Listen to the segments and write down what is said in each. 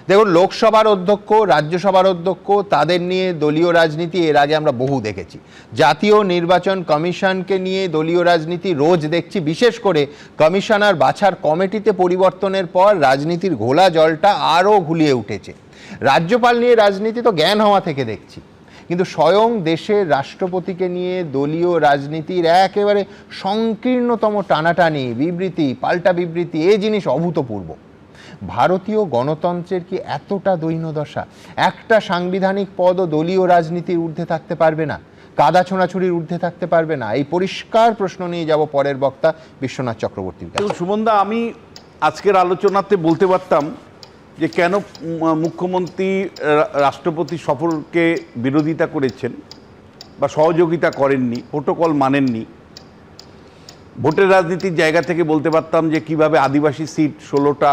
দেখুন, লোকসভার অধ্যক্ষ, রাজ্যসভার অধ্যক্ষ, তাদের নিয়ে দলীয় রাজনীতি এর আগে আমরা বহু দেখেছি। জাতীয় নির্বাচন কমিশনকে নিয়ে দলীয় রাজনীতি রোজ দেখছি। বিশেষ করে কমিশনার বাছার কমিটিতে পরিবর্তনের পর রাজনীতির ঘোলা জলটা আরও ঘুলিয়ে উঠেছে। রাজ্যপাল নিয়ে রাজনীতি তো জ্ঞান হওয়া থেকে দেখছি, কিন্তু স্বয়ং দেশের রাষ্ট্রপতিকে নিয়ে দলীয় রাজনীতির একেবারে সংকীর্ণতম টানাটানি, বিবৃতি, পাল্টা বিবৃতি, এই জিনিস অভূতপূর্ব। ভারতীয় গণতন্ত্রের কি এতটা দৈন্যদশা? একটা সাংবিধানিক পদও দলীয় রাজনীতির ঊর্ধ্বে থাকতে পারবে না, কাদা ছোঁড়াছুড়ির ঊর্ধ্বে থাকতে পারবে না? এই পরিষ্কার প্রশ্ন নিয়ে যাব পরের বক্তা বিশ্বনাথ চক্রবর্তীর কাছে। সুমনদা, আমি আজকের আলোচনাতে বলতে পারতাম যে কেন মুখ্যমন্ত্রী রাষ্ট্রপতি সফরকে বিরোধিতা করেছেন বা সহযোগিতা করেননি, প্রোটোকল মানেননি। ভোটের রাজনীতির জায়গা থেকে বলতে পারতাম যে কিভাবে আদিবাসী সিট 16টা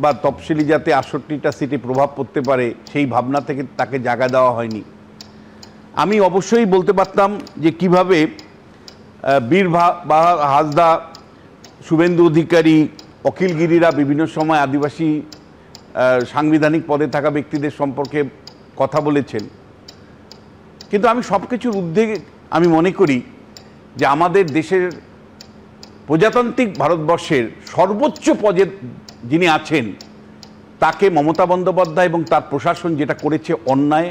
বা তফসিলি যাতে 68টা সিটে প্রভাব পড়তে পারে সেই ভাবনা থেকে তাকে জায়গা দেওয়া হয়নি। আমি অবশ্যই বলতে পারতাম যে কিভাবে বীর হাসদা, শুভেন্দু অধিকারী, অখিলগিরিরা বিভিন্ন সময় আদিবাসী সাংবিধানিক পদে থাকা ব্যক্তিদের সম্পর্কে কথা বলেছেন। কিন্তু আমি সব কিছুর ঊর্ধ্বে আমি মনে করি যে আমাদের দেশের প্রজাতান্ত্রিক ভারতবর্ষের সর্বোচ্চ পদে যিনি আছেন তাকে মমতা বন্দ্যোপাধ্যায় এবং তার প্রশাসন যেটা করেছে অন্যায়,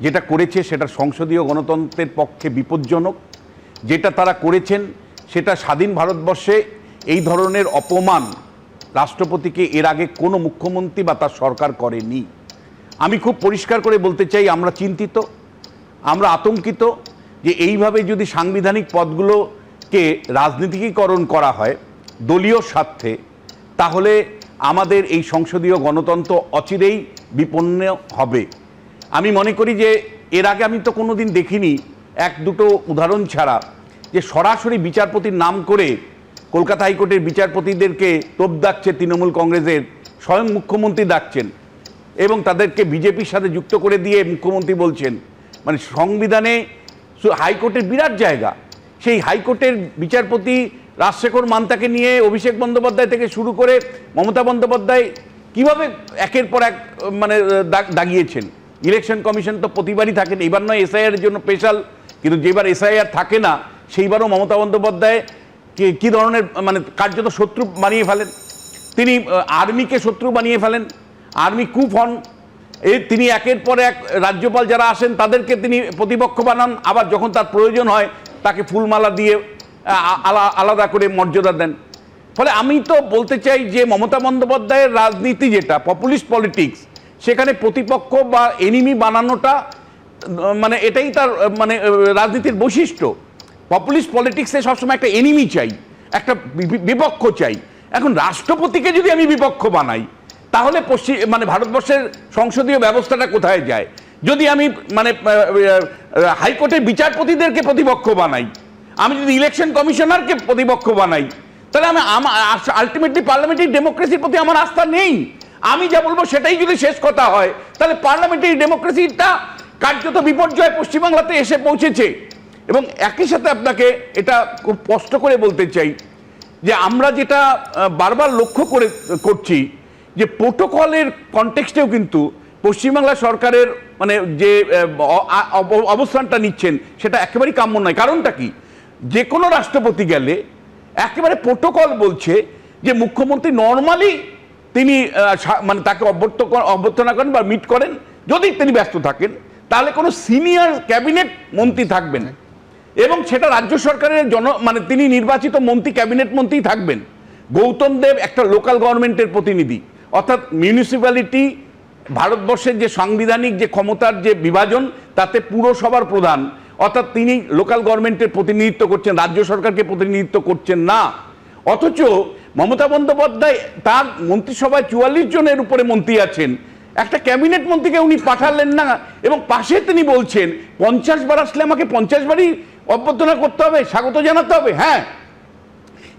যেটা করেছে সেটা সংসদীয় গণতন্ত্রের পক্ষে বিপজ্জনক। যেটা তারা করেছেন সেটা স্বাধীন ভারতবর্ষে এই ধরনের অপমান রাষ্ট্রপতিকে এর আগে কোনো মুখ্যমন্ত্রী বা তার সরকার করেনি। আমি খুব পরিষ্কার করে বলতে চাই, আমরা চিন্তিত, আমরা আতঙ্কিত যে এইভাবে যদি সাংবিধানিক পদগুলোকে রাজনীতিকীকরণ করা হয় দলীয় স্বার্থে, তাহলে আমাদের এই সংসদীয় গণতন্ত্র অচিরেই বিপন্ন হবে। আমি মনে করি যে এর আগে আমি তো কোনো দিন দেখিনি, এক দুটো উদাহরণ ছাড়া, যে সরাসরি বিচারপতির নাম করে কলকাতা হাইকোর্টের বিচারপতিদেরকে তোপ ডাকছে তৃণমূল কংগ্রেসের, স্বয়ং মুখ্যমন্ত্রী ডাকছেন এবং তাদেরকে বিজেপির সাথে যুক্ত করে দিয়ে মুখ্যমন্ত্রী বলছেন। মানে সংবিধানে হাইকোর্টের বিরাট জায়গা, সেই হাইকোর্টের বিচারপতি রাজশেখর মান্তাকে নিয়ে অভিষেক বন্দ্যোপাধ্যায় থেকে শুরু করে মমতা বন্দ্যোপাধ্যায় কিভাবে একের পর এক মানে দাগিয়েছেন। ইলেকশন কমিশন তো প্রতিবারই থাকেন, এবার নয় এসআইআর জন্য স্পেশাল, কিন্তু যেবার এসআইআর থাকে না সেইবারও মমতা বন্দ্যোপাধ্যায় কি ধরনের মানে কার্যত শত্রু বানিয়ে ফেলেন। তিনি আর্মিকে শত্রু বানিয়ে ফেলেন, আর্মি কুপ হন। তিনি একের পর এক রাজ্যপাল যারা আসেন তাদেরকে তিনি প্রতিপক্ষ বানান, আবার যখন তার প্রয়োজন হয় তাকে ফুলমালা দিয়ে আলাদা করে মর্যাদা দেন। ফলে আমি তো বলতে চাই যে মমতা বন্দ্যোপাধ্যায়ের রাজনীতি যেটা পপুলিস্ট পলিটিক্স, সেখানে প্রতিপক্ষ বা এনিমি বানানোটা মানে এটাই তার মানে রাজনীতির বৈশিষ্ট্য। পপুলিস্ট পলিটিক্সে সবসময় একটা এনিমি চাই, একটা বিপক্ষ চাই। এখন রাষ্ট্রপতিকে যদি আমি বিপক্ষ বানাই তাহলে মানে ভারতবর্ষের সংসদীয় ব্যবস্থাটা কোথায় যায়? যদি আমি মানে হাইকোর্টের বিচারপতিদেরকে প্রতিপক্ষ বানাই, আমি যদি ইলেকশন কমিশনারকে প্রতিপক্ষ বানাই, তাহলে আমি আলটিমেটলি পার্লামেন্টারি ডেমোক্রেসির প্রতি আমার আস্থা নেই। আমি যা বলবো সেটাই যদি শেষ কথা হয়, তাহলে পার্লামেন্টারি ডেমোক্রেসিটা কার্যত বিপর্যয় পশ্চিমবাংলাতে এসে পৌঁছেছে। এবং একই সাথে আপনাকে এটা খুব স্পষ্ট করে বলতে চাই যে আমরা যেটা বারবার লক্ষ্য করছি যে প্রোটোকলের কনটেক্সটেও কিন্তু পশ্চিমবাংলা সরকারের মানে যে অবস্থানটা নিচ্ছেন সেটা একেবারেই কাম্য নয়। কারণটা কি? যে কোনো রাষ্ট্রপতি গেলে একেবারে প্রোটোকল বলছে যে মুখ্যমন্ত্রী নর্মালি তিনি মানে তাকে অভ্যর্থনা করেন বা মিট করেন, যদি তিনি ব্যস্ত থাকেন তাহলে কোনো সিনিয়র ক্যাবিনেট মন্ত্রী থাকবেন এবং সেটা রাজ্য সরকারের মানে তিনি নির্বাচিত মন্ত্রী, ক্যাবিনেট মন্ত্রী থাকবেন। গৌতম দেব একটা লোকাল গভর্নমেন্টের প্রতিনিধি, অর্থাৎ মিউনিসিপ্যালিটি ভারতবর্ষের যে সাংবিধানিক যে ক্ষমতার যে বিভাজন তাতে পুরসভার প্রধান, অর্থাৎ তিনি লোকাল গভর্নমেন্টের প্রতিনিধিত্ব করছেন, রাজ্য সরকারকে প্রতিনিধিত্ব করছেন না। অথচ মমতা বন্দ্যোপাধ্যায় তার মন্ত্রিসভায় 44 জনের উপরে মন্ত্রী আছেন, একটা ক্যাবিনেট মন্ত্রীকে উনি পাঠালেন না এবং পাশে তিনি বলছেন 50 বার আসলে আমাকে 50 বারই অভ্যর্থনা করতে হবে, স্বাগত জানাতে হবে। হ্যাঁ,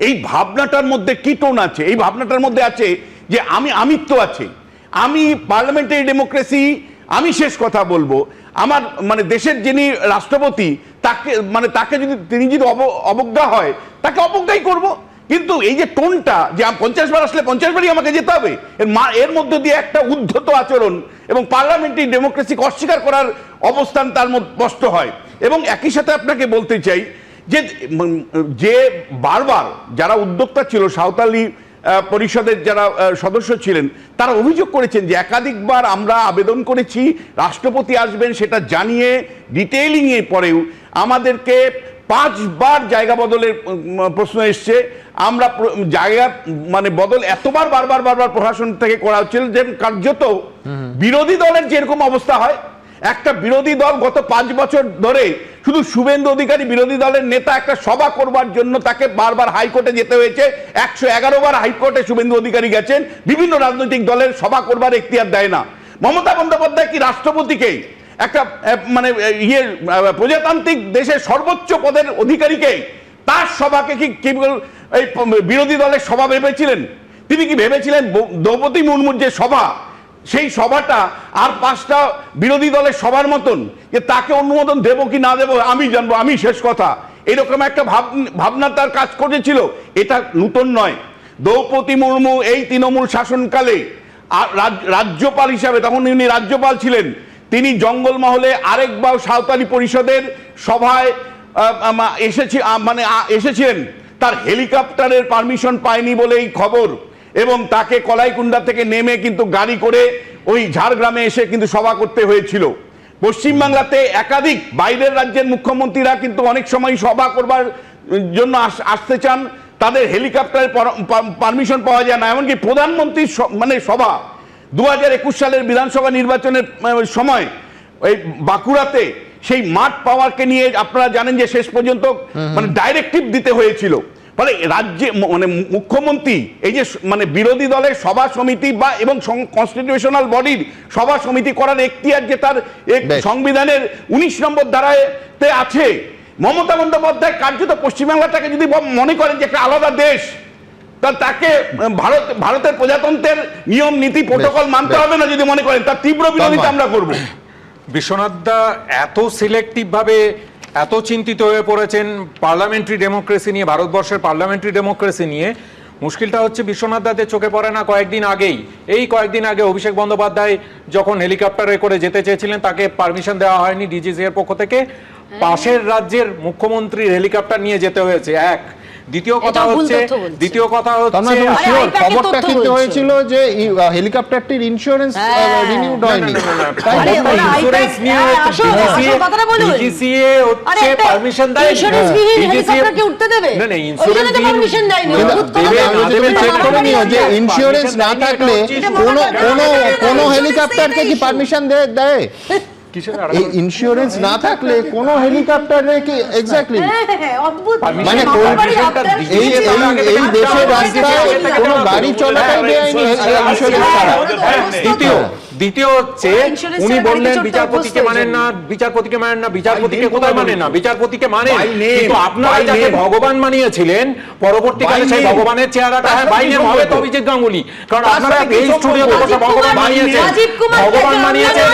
এই ভাবনাটার মধ্যে কি টোন আছে? এই ভাবনাটার মধ্যে আছে যে আমিত্ব আছে, আমি পার্লামেন্টারি ডেমোক্রেসি, আমি শেষ কথা বলবো। আমার মানে দেশের যিনি রাষ্ট্রপতি তাকে মানে তাকে যদি তিনি যদি অবজ্ঞা হয় তাকে অবজ্ঞাই করব, কিন্তু এই যে টোনটা যে 50 বার আসলে 50 বারই আমাকে যেতে হবে, এর মধ্যে দিয়ে একটা উদ্ধত আচরণ এবং পার্লামেন্টারি ডেমোক্রেসিকে অস্বীকার করার অবস্থান তার মধ্যে স্পষ্ট হয়। এবং একই সাথে আপনাকে বলতে চাই যে বারবার যারা উদ্যোক্তা ছিল, সাঁওতালি পরিষদের যারা সদস্য ছিলেন, তারা অভিযোগ করেছেন যে একাধিকবার আমরা আবেদন করেছি, রাষ্ট্রপতি আসবেন সেটা জানিয়ে ডিটেইলিংয়ে পরেও আমাদেরকে 5 বার জায়গা বদলের প্রশ্ন এসছে। আমরা জায়গা মানে বদল এতবার বারবার প্রশাসন থেকে করা হচ্ছিল যে কার্যত বিরোধী দলের যেরকম অবস্থা হয়, একটা বিরোধী দল গত 5 বছর ধরে শুধু শুভেন্দু অধিকারী বিরোধী দলের নেতা, একটা সভা করবার জন্য তাকে বারবার হাইকোর্টে যেতে হয়েছে। 111 বার হাইকোর্টে শুভেন্দু অধিকারী গেছেন, বিভিন্ন রাজনৈতিক দলের সভা করবার এখতিয়ার দেয় না। মমতা বন্দ্যোপাধ্যায় কি রাষ্ট্রপতিকে, একটা মানে প্রজাতান্ত্রিক দেশের সর্বোচ্চ পদের অধিকারীকে, তার সভাকে কি কেবল এই বিরোধী দলের সভা ভেবেছিলেন? তিনি কি ভেবেছিলেন দ্রৌপদী মুর্মুর যে সভা, সেই সভাটা আর 5টা বিরোধী দলের সবার মতন, যে তাকে অনুমোদন দেব কি না দেব আমি জানবো, আমি শেষ কথা, এরকম একটা ভাবনা তার কাজ করেছিল? এটা নতুন নয়। দ্রৌপদী মুর্মু এই তৃণমূল শাসনকালে রাজ্যপাল হিসাবে, তখন উনি রাজ্যপাল ছিলেন, তিনি জঙ্গলমহলে আরেকবার সাঁওতালি পরিষদের সভায় এসেছিলেন। তার হেলিকপ্টারের পারমিশন পায়নি বলে এই খবর, এবং তাকে কলাইকুণ্ডা থেকে নেমে কিন্তু গাড়ি করে ওই ঝাড়গ্রামে এসে কিন্তু সভা করতে হয়েছিল। পশ্চিমবাংলাতে একাধিক বাইরের রাজ্যের মুখ্যমন্ত্রীরা কিন্তু অনেক সময় সভা করবার জন্য আসতে চান, তাদের হেলিকপ্টারের পারমিশন পাওয়া যায় না। এমনকি প্রধানমন্ত্রীর মানে সভা 2021 সালের বিধানসভা নির্বাচনের সময় ওই বাঁকুড়াতে সেই মাঠ পাওয়ারকে নিয়ে আপনারা জানেন যে শেষ পর্যন্ত মানে ডাইরেক্টিভ দিতে হয়েছিল। ফলে রাজ্যে মানে মুখ্যমন্ত্রী এই যে মানে বিরোধী দলের সভা সমিতি বা এবং কনস্টিটিউশনাল বডির সভা সমিতি করার এখতিয়ার যে তার সংবিধানের 19 নম্বর ধারাতে আছে, মমতা বন্দ্যোপাধ্যায় কার্যত পশ্চিমবাংলাটাকে যদি মনে করেন যে একটা আলাদা দেশ, তাকে ভারতের প্রজাতন্ত্রের নিয়ম নীতি প্রোটোকল মানতে হবে না যদি মনে করেন, তার তীব্র বিরোধিতা আমরা করব। বিশ্বনাথ দা এত সিলেক্টিভ ভাবে এত চিন্তিত হয়ে পড়েছেন পার্লামেন্টারি ডেমোক্রেসি নিয়ে, ভারতবর্ষের পার্লামেন্টারি ডেমোক্রেসি নিয়ে। মুশকিলটা হচ্ছে বিশ্বনাথ দাদের চোখে পড়ে না কয়েকদিন আগে অভিষেক বন্দ্যোপাধ্যায় যখন হেলিকপ্টারে করে যেতে চেয়েছিলেন, তাকে পারমিশন দেওয়া হয়নি ডিজিসি এর পক্ষ থেকে, পাশের রাজ্যের মুখ্যমন্ত্রীর হেলিকপ্টার নিয়ে যেতে হয়েছে। দ্বিতীয় কথা হচ্ছে খবরটা কিন্তু হয়েছিল যে হেলিকপ্টারটির ইন্স্যুরেন্স রিনিউড হয়নি, ইন্স্যুরেন্স নিয়ে ডিজিসিএ হচ্ছে পারমিশন দেয়, হেলিকপ্টারকে উঠতে দেবে না না ইন্স্যুরেন্স পারমিশন দেয়নি। চেক করে নিও যে ইন্স্যুরেন্স না থাকলে কোন হেলিকপ্টারকে কি পারমিশন দেয়? এই ইন্স্যুরেন্স না থাকলে কোন হেলিকপ্টারে কি এক্স্যাক্টলি মানে এই দেশের রাস্তায় কোনো গাড়ি চলাটাই বেআইনি ইন্স্যুরেন্স ছাড়া। দ্বিতীয় হচ্ছে উনি বললেন বিচারপতিকে মানেন না, বিচারপতিকে কোথায় মানেন না, বিচারপতিকে মানেন, কিন্তু আপনারা যাকে ভগবান মানিয়েছিলেন পরবর্তীকালে সেই ভগবানের চেহারাটা বাইনে হবে তো অভিজিৎ গাঙ্গুলি, কারণ আপনারা এই স্টুডিওতে বসে ভগবান মানিয়েছেন,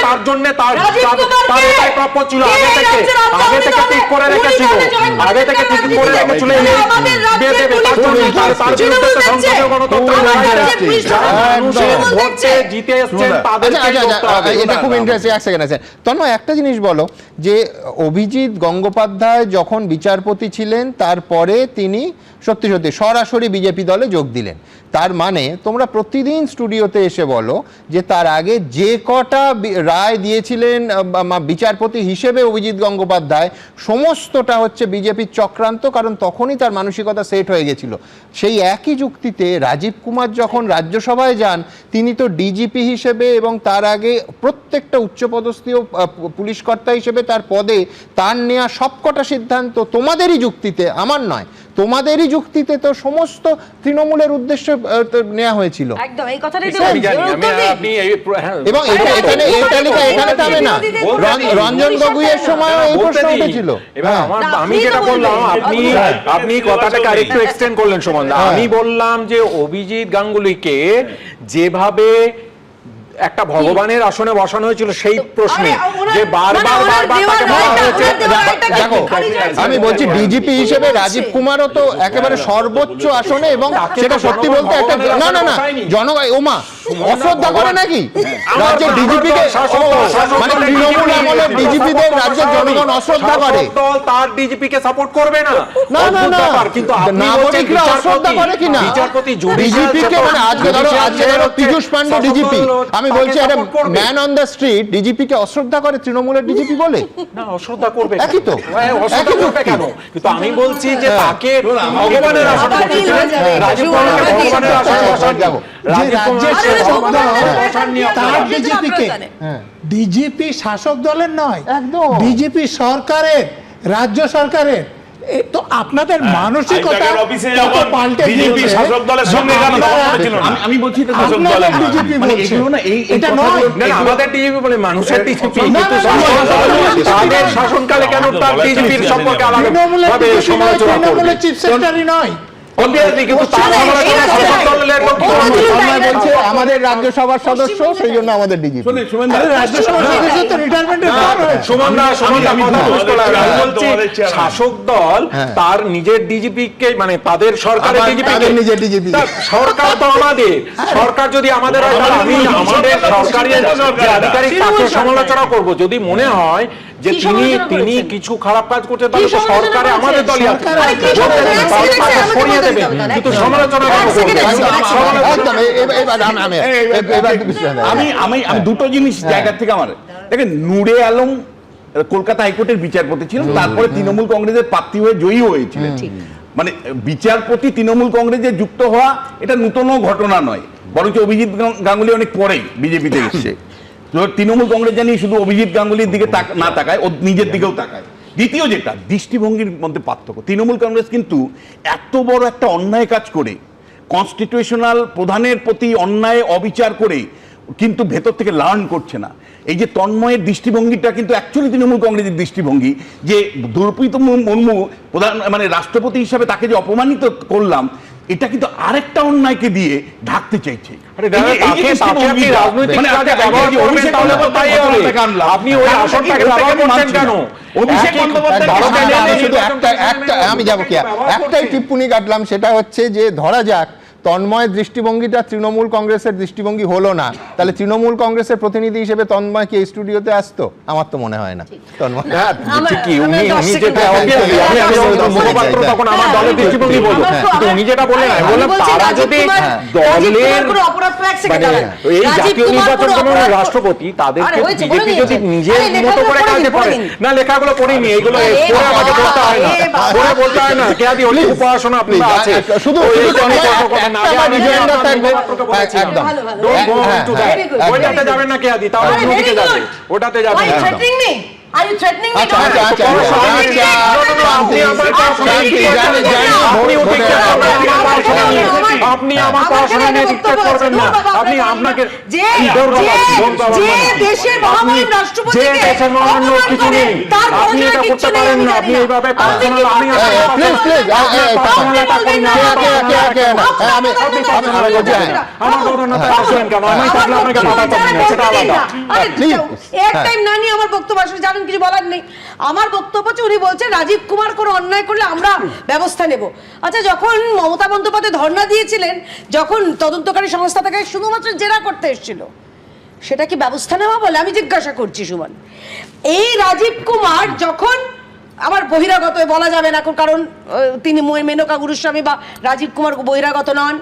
তার জন্য তার এটাই প্রাপ্য ছিল, আগে থেকে ঠিক করে রেখেছিল, তার বিরুদ্ধে তো সংসদীয় গণতন্ত্র জিতে এসছেন তাদের। এটা খুব ইন্টারেস্টিং। এক সেকেন্ড আছে তন্ময়, একটা জিনিস বলো যে অভিজিৎ গঙ্গোপাধ্যায় যখন বিচারপতি ছিলেন তারপরে তিনি সত্যি সরাসরি বিজেপি দলে যোগ দিলেন, তার মানে তোমরা প্রতিদিন স্টুডিওতে এসে বলো যে তার আগে যে কটা রায় দিয়েছিলেন বিচারপতি হিসেবে অভিজিৎ গঙ্গোপাধ্যায় সমস্তটা হচ্ছে বিজেপির চক্রান্ত, কারণ তখনই তার মানসিকতা সেট হয়ে গেছিল। সেই একই যুক্তিতে রাজীব কুমার যখন রাজ্যসভায় যান, তিনি তো ডিজিপি হিসেবে এবং তার আগে প্রত্যেকটা উচ্চপদস্থীয় পুলিশ কর্তা হিসেবে তার পদে তার নেওয়া সবকটা সিদ্ধান্ত তোমাদেরই যুক্তিতে, আমার নয়, তোমাদেরই যুক্তিতে তো সমস্ত তৃণমূলের উদ্দেশ্যে নেওয়া হয়েছিল। একদম এই কথাটাই তো এবং এখানে এই তালিকা এখানে থামে না, রঞ্জন গগৈয়ের সময় এই প্রশ্ন উঠেছিল। আমি যেটা বললাম আপনি কথাটাকে আরেকটু এক্সটেন্ড করলেন সুমন দা। আমি বললাম যে অভিজিৎ গাঙ্গুলিকে যেভাবে একটা ভগবানের আসনে বসানো হয়েছিল সেই প্রশ্নে আরে, ওনার- যে বারবার মানে ওনার বারবার তাকে দেওয়ার বলা রায়টা- হয়েছে ওনার দেওয়ার রায়টা কি? দেখো আমি বলছি ডিজিপি হিসেবে রাজীব কুমারও তো একেবারে সর্বোচ্চ আসনে এবং তাকে সেটা তো সত্যি জনগণ বলতে একটা ভগবানের না না না আসনে বসায়নি। জনগণ ওমা অশ্রদ্ধা করে নাকি আমার রাজ্যের ডিজিপিকে শাসক দল, শাসক মানে দলের তৃণমূল DGP আমলের ডিজিপিদের রাজ্যের জনগণ অশ্রদ্ধা করে শাসক দল তার ডিজিপিকে সাপোর্ট করবে না না না অদ্ভুত না ব্যাপার, কিন্তু আপনি বলছেন নাগরিকরা অশ্রদ্ধা করে কি না বিচারপতি ডিজিপিকে মানে আজকে ধরো পীযূষ পান্ডে ডিজিপি আমি বলছি একটা ম্যান অন দ্য স্ট্রিট ডিজিপিকে অশ্রদ্ধা করে তৃণমূলের ডিজিপি বলে না অশ্রদ্ধা করবে একই তো। হ্যাঁ, অশ্রদ্ধা একই তো। করবে কেন? কিন্তু আমি বলছি যে হ্যাঁ। তাকে ভগবানের আসনে আবার নীল হয়ে যাবে। রাজীব কুমারকে ভগবানের আসনে বসাননি। যাবো। রাজীব রাজ্যের কুমারকে শাসক দল ভগবানের আসনে বসাননি তার আপনারা। ডিজিপিকে ডিজিপি শাসক দলের নয়, একদম। ডিজিপি সরকারের, রাজ্য সরকারের। এ তো আপনাদের মানসিকতা হাইজাকের অফিসে কত যখন পাল্টে বিজেপি গিয়েছে। শাসক দলের সঙ্গে গেল তখন আপনারা- ছিল না। আমি বলছি এটা শাসক আপনাদের দলের নয়। ডিজিপি মানে বলছে। এগুলো না এই এটা কথাগুলো- নয়। না, না, আমাদের ডিজিপি বলে মানুষের ডিজিপি না, না, না, তাদের শাসনকালে কেন তার ডিজিপির সম্পর্কে আলাদা তৃণমূলের ভাবে ডিজিপি নয়, সমালোচনা করবে? তৃণমূলের চিফ সেক্রেটারি নয়। Obviously, কিন্তু তার সমালোচনা শাসক দলের লোক কি করবে? তন্ময় বলছে আমাদের রাজ্যসভার সদস্য সেই জন্য আমাদের ডিজিপি শোনেন, শোনেন দা, আরে রাজ্যসভার সদস্য তো রিটায়ারমেন্টের পর হয়েছে। সুমন দা আমি কথা তোমাদের বুঝতে পারলাম। আমি বলছি তোমাদের chairman। শাসক দল তার নিজের ডিজিপি কে মানে তাদের সরকারের আবার ডিজিপি তাদের নিজের DGP কে। সরকার তো আমাদের সরকার যদি আমাদের হয় তাহলে আমি আমাদের সরকারের যে আধিকারিক তাকে সমালোচনা করব যদি মনে হয় যে কি তিনি সমালোচনা তিনি করেছেন? কিছু খারাপ কাজ করছে তাহলে তো সমালোচনা সরকারে করেছেন? আমাদের দলই আছে সরকার- আরে কি সমালোচনা? এক second, তাকে আমাকে সরিয়ে বলতে দেবে হবে না, কিন্তু এক সমালোচনা second, কেন এক second, করবে? এক second, এক second। সমালোচনা- একদম এবার আমি দুটো জিনিস জায়গা থেকে আমার দেখেন নূরে আলম কলকাতা হাইকোর্টের বিচারপতি ছিলেন, তারপরে তৃণমূল কংগ্রেসের প্রার্থী হয়ে জয়ী হয়েছিলেন। মানে বিচারপতি তৃণমূল কংগ্রেসে যুক্ত হওয়া এটা নূতন ঘটনা নয়, বরঞ্চ অভিজিৎ গাঙ্গুলি অনেক পরেই বিজেপিতে এসছে। তো তৃণমূল কংগ্রেস জানি শুধু অভিজিৎ গাঙ্গুলির দিকে না তাকায়, ও নিজের দিকেও তাকায়। দ্বিতীয় যেটা দৃষ্টিভঙ্গির মধ্যে পার্থক্য, তৃণমূল কংগ্রেস কিন্তু এত বড় একটা অন্যায় কাজ করে কনস্টিটিউশনাল প্রধানের প্রতি অন্যায় অবিচার করে কিন্তু ভেতর থেকে লার্ন করছে না। এই যে তন্ময়ের দৃষ্টিভঙ্গিটা কিন্তু অ্যাকচুয়ালি তৃণমূল কংগ্রেসের দৃষ্টিভঙ্গি, যে দ্রৌপদী মুর্মু প্রধান মানে রাষ্ট্রপতি হিসাবে তাকে যে অপমানিত করলাম, এটা কিন্তু আরেকটা অন্যায়কে দিয়ে ঢাকতে চাইছে। আরে দাদা, এই যে তাকে আপনি দৃষ্টিভঙ্গিটা, রাজনৈতিক মানে কাজে আপনি ব্যবহার এই যে করবেন, অভিষেক তাহলে তো তাই হবে। বন্দ্যোপাধ্যায়কে আনলাম। আপনি ওই কারণ আসনটাকে ওটাকে ব্যবহার করছেন মানছি না। কেন? অভিষেক একই- বন্দ্যোপাধ্যায় ভারত ভারতের এনে আমি নিয়ে শুধু নির্বাচন একটা কমিশনের আমি যাবো কি ব্যবহার একটাই করছে। টিপ্পনি কাটলাম, সেটা হচ্ছে যে ধরা যাক তন্ময়ের দৃষ্টিভঙ্গিটা তৃণমূল কংগ্রেসের দৃষ্টিভঙ্গি হলো না, তাহলে তৃণমূল কংগ্রেসের প্রতিনিধি হিসেবে তন্ময় কি এই স্টুডিওতে আসতো? আমার তো মনে হয় না। তন্ময় হ্যাঁ, ঠিকই, উনি আমরা 10 উনি সেকেন্ড যেটা বাকি আছে। obviously, আমি হ্যাঁ, যখন মুখপাত্র হ্যাঁ, তখন আমার হ্যাঁ, দলের হ্যাঁ, দৃষ্টিভঙ্গি বলবো, আমার তো- কিন্তু উনি যেটা বললেন আমি আমি বললাম বলছি তারা রাজীব যদি কুমার- রাজীব কুমার দলের কোনো অপরাধ করে এক সেকেন্ড মানে দাঁড়ান। এই রাজীব জাতীয় কুমার নির্বাচন কোনো কমিশনের অপরাধ- রাষ্ট্রপতি তাদেরকে আরে হয়েছে, বিজেপি বলে যদি নিয়েছে। নিজের আরে মতো করে লেখাগুলো কাজে পড়ে করে নিন। না, লেখাগুলো পড়িনি, এগুলো আরে পড়ে আমাকে বাবা, বলতে হয় না, আরে বাবা। পড়ে বলতে হয় না। কেয়াদি অলি পড়াশোনা আপনার আছে, শুধু ওই শুধু তন্ময় একটা তখন আমার আগে আমি রিজয়েন্ডার আমার থাকবে। মুখপাত্রকে বলেছি। একদম। ভালো, ভালো। Don't go হ্যাঁ, into হ্যাঁ, that. very good, ওইটাতে very good. যাবেন না কেয়াদি, তাহলে আরে অন্যদিকে very যাবে, good. ওটাতে Why যাবেন you না। threatening me? Are you threatening me? আচ্ছা Don't- আচ্ছা আচ্ছা কোনো আচ্ছা, শান্তি নেই। আচ্ছা, আপনি আমার পড়াশোনা শান্তি, নিয়ে জানি, জানি, আপনি ভোট- ওদিকে ভোটের যাবেন, আগে। আমার পড়াশোনা নিয়ে। আমার- আপনি আমার আমার পড়াশোনা ছেলে নিয়ে একটা ডিক্টেট বক্তব্য করবেন না। আছে। বাবা, আপনি আপনার আপনাকে যে- দৌড় বাবা, যে- দৌড় বাবা যে মানে। দেশের আপনি- মহামহিম রাষ্ট্রপতিকে যে দেশের মহামান্য অপমান কিছু করে, নেই, তার আপনি পড়াশোনা এটা কিচ্ছু করতে নেই, পারেন আমি না। জানি আপনি না। এইভাবে আপনি পার্সোনাল কি আমি করতে আমার পারেন? প্লিজ প্লিজ পার্সোনালটা করি না। আমি বলছি হ্যাঁ। আমার গণনাতে আসবেন কেন? আমি থাকলে আপনাকে পাঠাতাম না, সেটা আলাদা। Please, এক হ্যাঁ। টাইম না নিয়ে আমার বক্তব্য আসলে জানেন কিছু বলার নেই। আমার বক্তব্য হচ্ছে উনি বলছেন রাজীব কুমার কোনো অন্যায় করলে আমরা ব্যবস্থা নেব। আচ্ছা, যখন মমতা বন্দ্যোপাধ্যায় ধর্ণা দিয়েছিলেন, যখন তদন্তকারী সংস্থা থেকে শুধুমাত্র জেরা করতে এসেছিল, সেটা কি ব্যবস্থা নেওয়া বলে? আমি জিজ্ঞাসা করছি সুমন। এই রাজীব কুমার যখন আমার বহিরাগত বলা যাবে না এখন, কারণ তিনি মেনকা গুরুস্বামী বা রাজীব কুমার বহিরাগত নন,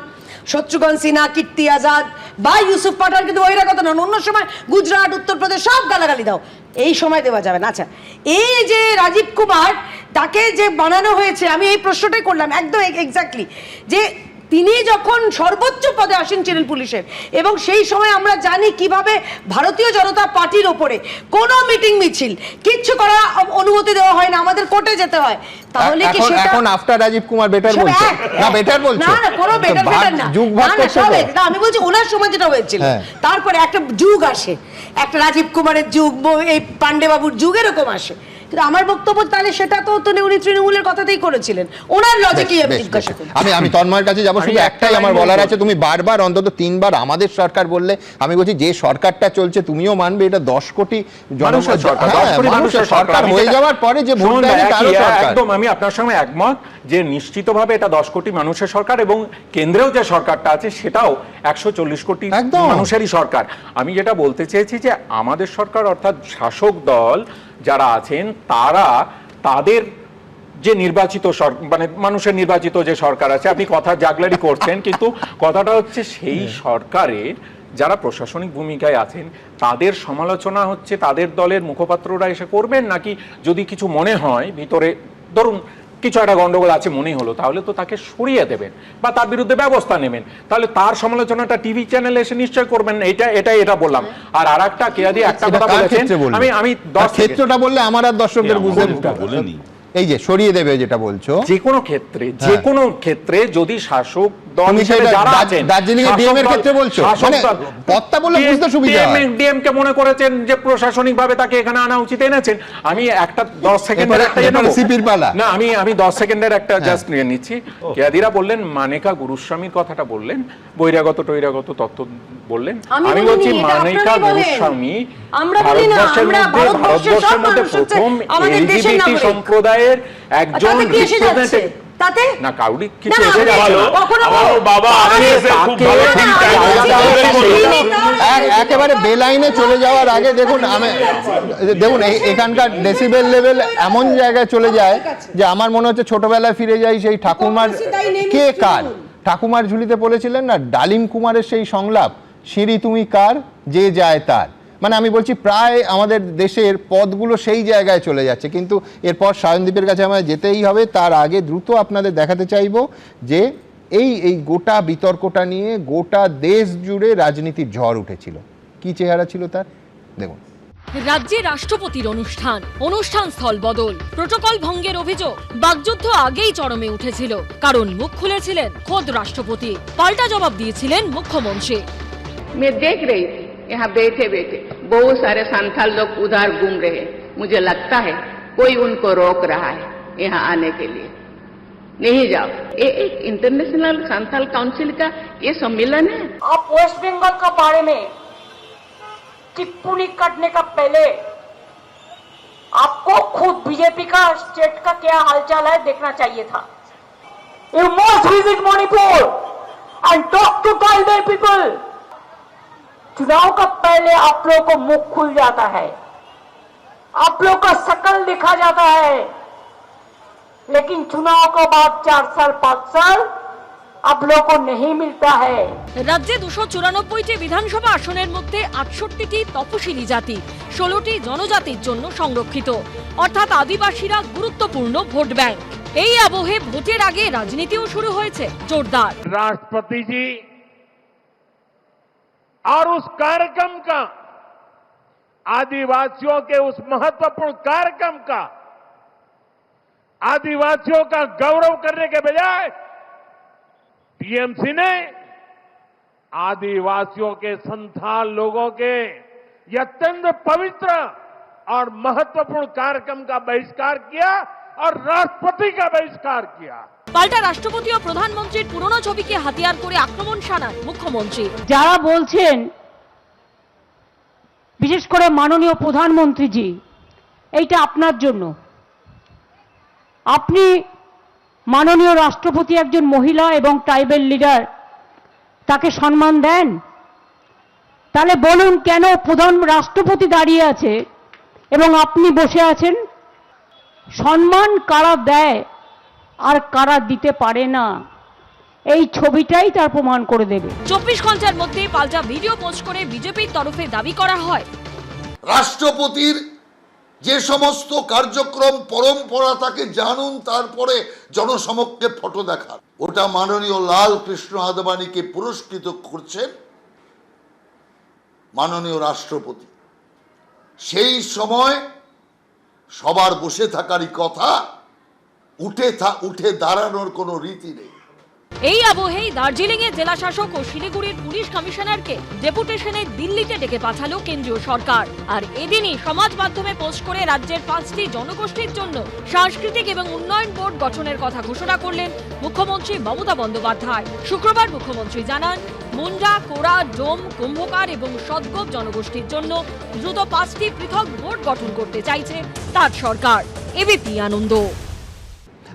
শত্রুঘ্ন সিনহা, কীর্তি আজাদ বা ইউসুফ পাঠান কিন্তু বহিরাগত নন। অন্য সময় গুজরাট, উত্তরপ্রদেশ সব গালাগালি দাও, এই সময় দেওয়া যাবে না। আচ্ছা, এই যে রাজীব কুমার তাকে যে বানানো হয়েছে, আমি এই প্রশ্নটাই করলাম একদম এক্স্যাক্টলি, যে তিনি যখন সর্বোচ্চ পদে আসীন ছিলেন পুলিশের, এবং সেই সময় আমরা জানি কিভাবে ভারতীয় জনতা পার্টির ওপরে কোনো মিটিং মিছিল কিচ্ছু করার অনুমতি দেওয়া হয় না, আমাদের কোর্টে যেতে হয়। তাহলে কি এখন সেটা এখন আফটার রাজীব কুমার বেটার সব বলছে এক। না? বেটার বলছে না না, কোনো বেটার তো বেটার না, যুগ ভাগ না, না, করছে সব তো। এক। না, আমি বলছি ওনার সময় যেটা হয়েছিল, হ্যাঁ। তারপরে একটা যুগ আসে, একটা রাজীব কুমারের যুগ, এই পান্ডে বাবুর যুগ, এরকম আসে। কিন্তু আমার বক্তব্য তাহলে সেটা তো উনি তৃণমূলের কথাতেই করেছিলেন, ওনার লজিকই আমি বেশ, জিজ্ঞাসা বেশ। করি। আমি তন্ময়ের কাছে যাবো, শুধু আমি একটাই একটা আমার লাইন বলার বলবো। আছে। তুমি বারবার অন্তত 3বার আমাদের সরকার বললে, আমি বলছি যে সরকারটা চলছে তুমিও মানবে এটা 10 কোটি মানুষের সরকার, হ্যাঁ, 10 কোটি মানুষের সরকার আমি হয়ে যেটা- যাওয়ার পরে যে ভোট শুনুন না, দেয়নি তারও একই, সরকার। একদম আমি আপনার সঙ্গে একমত যে নিশ্চিতভাবে এটা 10 কোটি মানুষের সরকার, এবং কেন্দ্রেও যে সরকারটা আছে সেটাও 140 কোটি একদম। মানুষেরই সরকার। আমি যেটা বলতে চেয়েছি যে আমাদের সরকার অর্থাৎ শাসক দল যারা আছেন তারা তাদের যে নির্বাচিত মানে মানুষের নির্বাচিত যে সরকার আছে, আপনি কথা জাগলারি করছেন, কিন্তু কথাটা হচ্ছে সেই সরকারে যারা প্রশাসনিক ভূমিকায় আছেন তাদের সমালোচনা হচ্ছে তাদের দলের মুখপাত্ররা এসে করবেন, নাকি যদি কিছু মনে হয় ভিতরে, ধরুন কিছু একটা গন্ডগোল আছে মনে হলো, তাহলে তো তাকে সরিয়ে দেবেন বা তার বিরুদ্ধে ব্যবস্থা নেবেন, তাহলে তার সমালোচনাটা টিভি চ্যানেলে এসে নিশ্চয় করবেন। এটা বললাম। আর আরেকটা কেয়াদি একটা এটা কথা কার বলেছেন, ক্ষেত্রে বলবে? আমি তার 10 সেকেন্ড, ক্ষেত্রটা বললে আমার আর দর্শকদের বুঝতে বলেনি। এই যে সরিয়ে দেবে যেটা বলছো, যে কোনো ক্ষেত্রে যদি শাসক দল তুমি হিসেবে সেটা যারা আছেন, দার্জিলিং এর ডিএম এর ক্ষেত্রে বলছো, মানে পত্তা বলে বুঝতে সুবিধা হয়। ডিএম কে মনে করেছেন যে প্রশাসনিক ভাবে তাকে এখানে আনা উচিত, এনেছেন। আমি একটা 10 সেকেন্ডের একটা এরপরে সিপির পালা। না, আমি 10 সেকেন্ডের একটা জাস্ট নিয়ে নিচ্ছি। কেয়াদিরা বললেন মানেকা গুরুস্বামীর কথাটা বললেন, বহিরাগত টহিরাগত তত্ত্ব বললেন। আমি আমি বলিনি, বলছি এটা মানেকা আপনারাই বলেন। গুরুস্বামী আমরা বলি না, আমরা ভারতবর্ষের সব মধ্যে মানুষ হচ্ছে প্রথম আমাদের দেশের এলজিবিটি নাগরিক। সম্প্রদায়ের একজন তাতে কি এসে যাচ্ছে? তাতে না, কাউরি না, কিছু না, এসে আপনি যাচ্ছে না। কখনো আমার বাবা আরে আইএসএ খুব তাকে- ভালো না, ঠিক না, আছে। আমি বলছি, একেবারে বেলাইনে চলে যাওয়ার আগে দেখুন এখানকার ডেসিবেল লেভেল এমন জায়গায় চলে যায় যে আমার মনে হচ্ছে ছোটবেলায় ফিরে যাই সেই ঠাকুমার, কে কার ঠাকুমার ঝুলিতে বলেছিলেন না ডালিম কুমারের সেই সংলাপ, সিঁড়ি তুমি কার যে যায় তার। মানে আমি বলছি প্রায় আমাদের দেশের পদগুলো সেই জায়গায় চলে যাচ্ছে। কিন্তু এরপর সায়নদীপের কাছে আমাদের যেতেই হবে, তার আগে দ্রুত আপনাদের দেখাতে চাইবো যে এই গোটা বিতর্কটা নিয়ে গোটা দেশ জুড়ে রাজনীতির ঝড় উঠেছিল, কি চেহারা ছিল তার দেখুন। রাজ্যে রাষ্ট্রপতির অনুষ্ঠান স্থল বদল, প্রোটোকল ভঙ্গের অভিযোগ, বাগযুদ্ধ আগেই চরমে উঠেছিল, কারণ মুখ খুলেছিলেন খোদ রাষ্ট্রপতি, পাল্টা জবাব দিয়েছিলেন মুখ্যমন্ত্রী। मैं देख रही थी यहाँ बैठे बैठे बहुत सारे संथाल लोग उधर घूम रहे हैं। मुझे लगता है कोई उनको रोक रहा है यहाँ आने के लिए, नहीं जाओ। ये एक इंटरनेशनल संथाल काउंसिल का ये सम्मेलन है। आप वेस्ट बंगाल का बारे में टिप्पणी करने का पहले आपको खुद बीजेपी का स्टेट का क्या हालचाल है देखना चाहिए था। You must visit Manipur and talk to tribal people. चुनाव का पहले आप लोगों को मुख खुल जाता है, आप लोग का शकल दिखा जाता है, लेकिन चुनाव के बाद 4 साल 5 साल आप लोगों को नहीं मिलता है। রাজ্যে 294টি বিধানসভা আসনের মধ্যে 68টি তপশিলি জাতি, 16টি জনজাতির জন্য সংরক্ষিত, অর্থাৎ আদিবাসীরা গুরুত্বপূর্ণ ভোট ব্যাংক। এই আবহে ভোটের আগে রাজনীতিও শুরু হয়েছে জোরদার। राष्ट्रपति जी और उस कार्यक्रम का, आदिवासियों के उस महत्वपूर्ण कार्यक्रम का, आदिवासियों का गौरव करने के बजाय टीएमसी ने आदिवासियों के संथाल लोगों के ये अत्यंत पवित्र और महत्वपूर्ण कार्यक्रम का बहिष्कार किया और राष्ट्रपति का बहिष्कार किया। পাল্টা রাষ্ট্রপতি ও প্রধানমন্ত্রীর পুরনো ছবিকে হাতিয়ার করে আক্রমণ শানান মুখ্যমন্ত্রী। যারা বলছেন, বিশেষ করে মাননীয় প্রধানমন্ত্রীজি, এইটা আপনার জন্য, আপনি মাননীয় রাষ্ট্রপতি একজন মহিলা এবং ট্রাইবেল লিডার, তাকে সম্মান দেন? তাহলে বলুন কেন প্রধান রাষ্ট্রপতি দাঁড়িয়ে আছে এবং আপনি বসে আছেন? সম্মান কারা দেয় আর কারা দিতে পারে না, এই ছবিটাই তার প্রমাণ করে দেবে। 24 ঘন্টার মধ্যে পাল্টা ভিডিও পোস্ট করে বিজেপির তরফে দাবি করা হয়, রাষ্ট্রপতির যে সমস্ত কার্যক্রম পরম্পরা তাকে জানুন, তারপরে জনসমক্ষে ফটো দেখার, ওটা মাননীয় লাল কৃষ্ণ আদবানীকে পুরস্কৃত করছেন মাননীয় রাষ্ট্রপতি। সেই সময় সবার বসে থাকারই কথা, উঠে দাঁড়ানোর কোনো রীতি নেই। এই আবহেই দার্জিলিংয়ে জেলা শাসক ও শিলিগুড়ির পুলিশ কমিশনারকে ডেপুটেশনে দিল্লিতে ডেকে পাঠালো কেন্দ্রীয় সরকার। আর এদিনই সমাজ মাধ্যমে পোস্ট করে রাজ্যের 5টি জনগোষ্ঠীর জন্য সাংস্কৃতিক এবং উন্নয়ন বোর্ড গঠনের কথা ঘোষণা করলেন মুখ্যমন্ত্রী মমতা বন্দ্যোপাধ্যায়। শুক্রবার মুখ্যমন্ত্রী জানান, মুন্ডা, কোরা, ডোম, কুম্ভকার এবং সদগোপ জনগোষ্ঠীর জন্য দ্রুত 5টি পৃথক বোর্ড গঠন করতে চাইছে তার সরকার। এবিপি আনন্দ।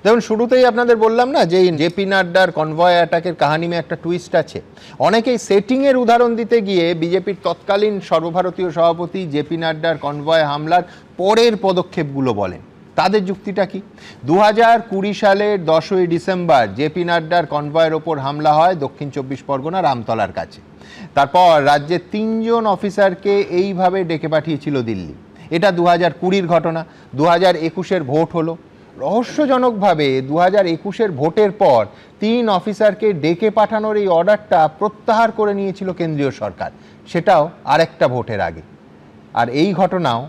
দেখুন, শুরুতেই আপনাদের বললাম না যে জেপি নাড্ডার কনভয় অ্যাটাকের কাহিনীতে একটা টুইস্ট আছে। অনেকেই সেটিংয়ের উদাহরণ দিতে গিয়ে বিজেপির তৎকালীন সর্বভারতীয় সভাপতি জেপি নাড্ডার কনভয় হামলার পরের পদক্ষেপগুলো বলেন। তাদের যুক্তিটা কি? 2020 সালের 10ই ডিসেম্বর জেপি নাড্ডার কনভয়ের ওপর হামলা হয় দক্ষিণ 24 পরগনা রামতলার কাছে। তারপর রাজ্যের 3 জন অফিসারকে এইভাবে ডেকে পাঠিয়েছিল দিল্লি। এটা 2020-র ঘটনা। 2021-এর ভোট হলো। রহস্যজনকভাবে 2021-এর ভোটের পর 3 অফিসারকে ডেকে পাঠানোর এই অর্ডারটা প্রত্যাহার করে নিয়েছিল কেন্দ্রীয় সরকার, সেটাও আরেকটা ভোটের আগে। আর এই ঘটনাও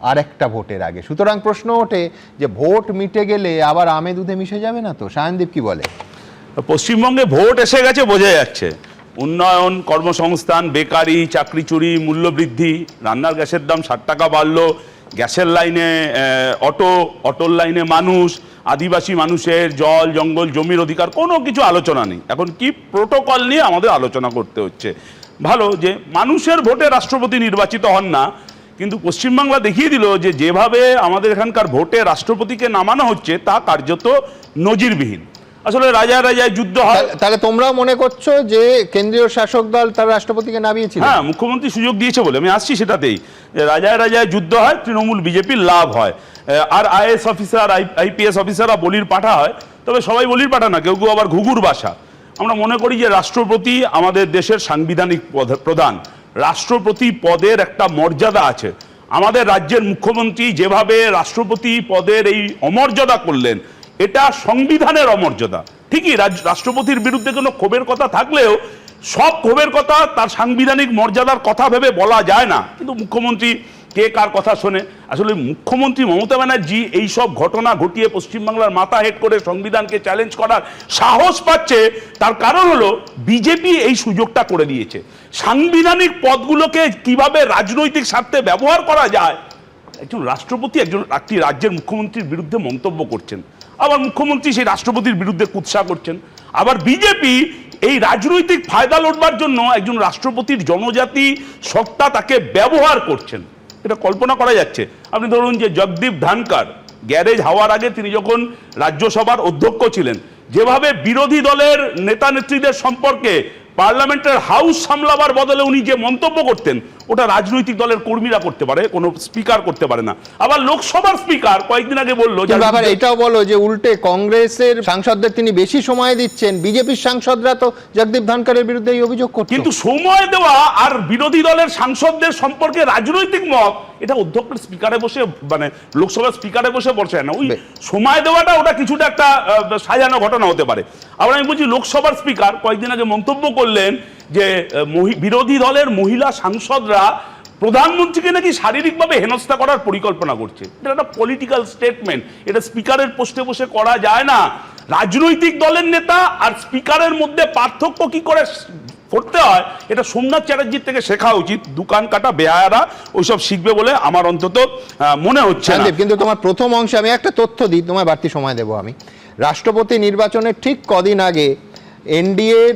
আরেকটা ভোটের আগে। সুতরাং প্রশ্ন ওঠে যে ভোট মিটে গেলে আবার আমে দুধে মিশে যাবে না তো? সায়নদীপ কি বলে? পশ্চিমবঙ্গে ভোট এসে গেছে বোঝা যাচ্ছে। উন্নয়ন, কর্মসংস্থান, বেকারি, চাকরি চুরি, মূল্যবৃদ্ধি, রান্নার গ্যাসের দাম 60 টাকা বাড়লো, গ্যাসের লাইনে অটোর লাইনে মানুষ, আদিবাসী মানুষের জল, জঙ্গল, জমির অধিকার, কোনো কিছু আলোচনা নেই। এখন কি প্রোটোকল নিয়ে আমাদের আলোচনা করতে হচ্ছে। ভালো যে মানুষের ভোটে রাষ্ট্রপতি নির্বাচিত হন না, কিন্তু পশ্চিমবাংলা দেখিয়ে দিল যে যেভাবে আমাদের এখানকার ভোটে রাষ্ট্রপতিকে নামানো হচ্ছে তা কার্যত নজিরবিহীন। আসলে রাজায় রাজায় যুদ্ধ হয়। তাহলে তোমরাও মনে করছো যে কেন্দ্রীয় শাসক দল তার রাষ্ট্রপতিকে নামিয়েছিল? হ্যাঁ, মুখ্যমন্ত্রী সুযোগ দিয়েছে বলে আমি আসছি সেটাতেই। রাজায় রাজায় যুদ্ধ হয়, তৃণমূল বিজেপির লাভ হয়। আর আইএস অফিসার, আইপিএস অফিসাররা বলির পাঠা হয়, তবে সবাই বলির পাঠা না, কেউ কেউ আবার ঘুঘুর বাসা। আমরা মনে করি যে রাষ্ট্রপতি আমাদের দেশের সাংবিধানিক প্রধান। রাষ্ট্রপতি পদের একটা মর্যাদা আছে। আমাদের রাজ্যের মুখ্যমন্ত্রী যেভাবে রাষ্ট্রপতি পদের এই অমর্যাদা করলেন, এটা সংবিধানের অমর্যাদা। ঠিকই রাষ্ট্রপতির বিরুদ্ধে কোনো ক্ষোভের কথা থাকলেও সব ক্ষোভের কথা তার সাংবিধানিক মর্যাদার কথা ভেবে বলা যায় না। কিন্তু মুখ্যমন্ত্রী কে কার কথা শোনে? আসলে মুখ্যমন্ত্রী মমতা ব্যানার্জি এই সব ঘটনা ঘটিয়ে পশ্চিমবাংলার মাথা হেট করে সংবিধানকে চ্যালেঞ্জ করার সাহস পাচ্ছে, তার কারণ হলো বিজেপি এই সুযোগটা করে দিয়েছে। সাংবিধানিক পদগুলোকে কিভাবে রাজনৈতিক স্বার্থে ব্যবহার করা যায়, একজন রাষ্ট্রপতি একটি রাজ্যের মুখ্যমন্ত্রীর বিরুদ্ধে মন্তব্য করছেন, আবার মুখ্যমন্ত্রী সেই রাষ্ট্রপতির বিরুদ্ধে কুৎসা করছেন, আবার বিজেপি এই রাজনৈতিক ফায়দা লড়বার জন্য একজন রাষ্ট্রপতির জনজাতি সত্তা তাকে ব্যবহার করছেন। এটা কল্পনা করা যাচ্ছে। আপনি ধরুন যে জগদীপ ধনকর গ্যারেজ হওয়ার আগে তিনি যখন রাজ্যসভার অধ্যক্ষ ছিলেন, যেভাবে বিরোধী দলের নেতা নেত্রীদের সম্পর্কে পার্লামেন্টের হাউস সামলাবার বদলে উনি যে মন্তব্য করতেন, ওটা রাজনৈতিক দলের কর্মীরা করতে পারে, কোনো স্পিকার করতে পারে না। আবার লোকসভার স্পিকার কয়েকদিন আগে বললো, এটাও বলো যে উল্টে কংগ্রেসের সাংসদদের তিনি বেশি সময় দিচ্ছেন, বিজেপির সাংসদরা তো জগদীপ ধনকরের বিরুদ্ধে এই অভিযোগ করছেন। কিন্তু সময় দেওয়া আর বিরোধী দলের সাংসদদের সম্পর্কে রাজনৈতিক মত, এটা অধ্যক্ষের স্পিকারে বসে, মানে লোকসভার স্পিকারে বসে বসে না। ওই সময় দেওয়াটা ওটা কিছুটা একটা সাজানো ঘটনা হতে পারে। আবার আমি বলছি লোকসভার স্পিকার কয়েকদিন আগে মন্তব্য করলেন যে বিরোধী দলের মহিলা সাংসদরা প্রধানমন্ত্রীকে নাকি শারীরিকভাবে হেনস্থা করার পরিকল্পনা করছে। এটা একটা পলিটিক্যাল স্টেটমেন্ট, এটা স্পিকারের পোস্টে বসে করা যায় না। রাজনৈতিক দলের নেতা আর স্পিকারের মধ্যে পার্থক্য কি করে করতে হয়, এটা সোমনাথ চ্যাটার্জির থেকে শেখা উচিত। দোকান কাটা বেহায়ারা ওইসব শিখবে বলে আমার অন্তত মনে হচ্ছে না। কিন্তু তোমার প্রথম অংশে আমি একটা তথ্য দিই, তোমায় বাড়তি সময় দেবো আমি। রাষ্ট্রপতি নির্বাচনের ঠিক কদিন আগে এনডিএর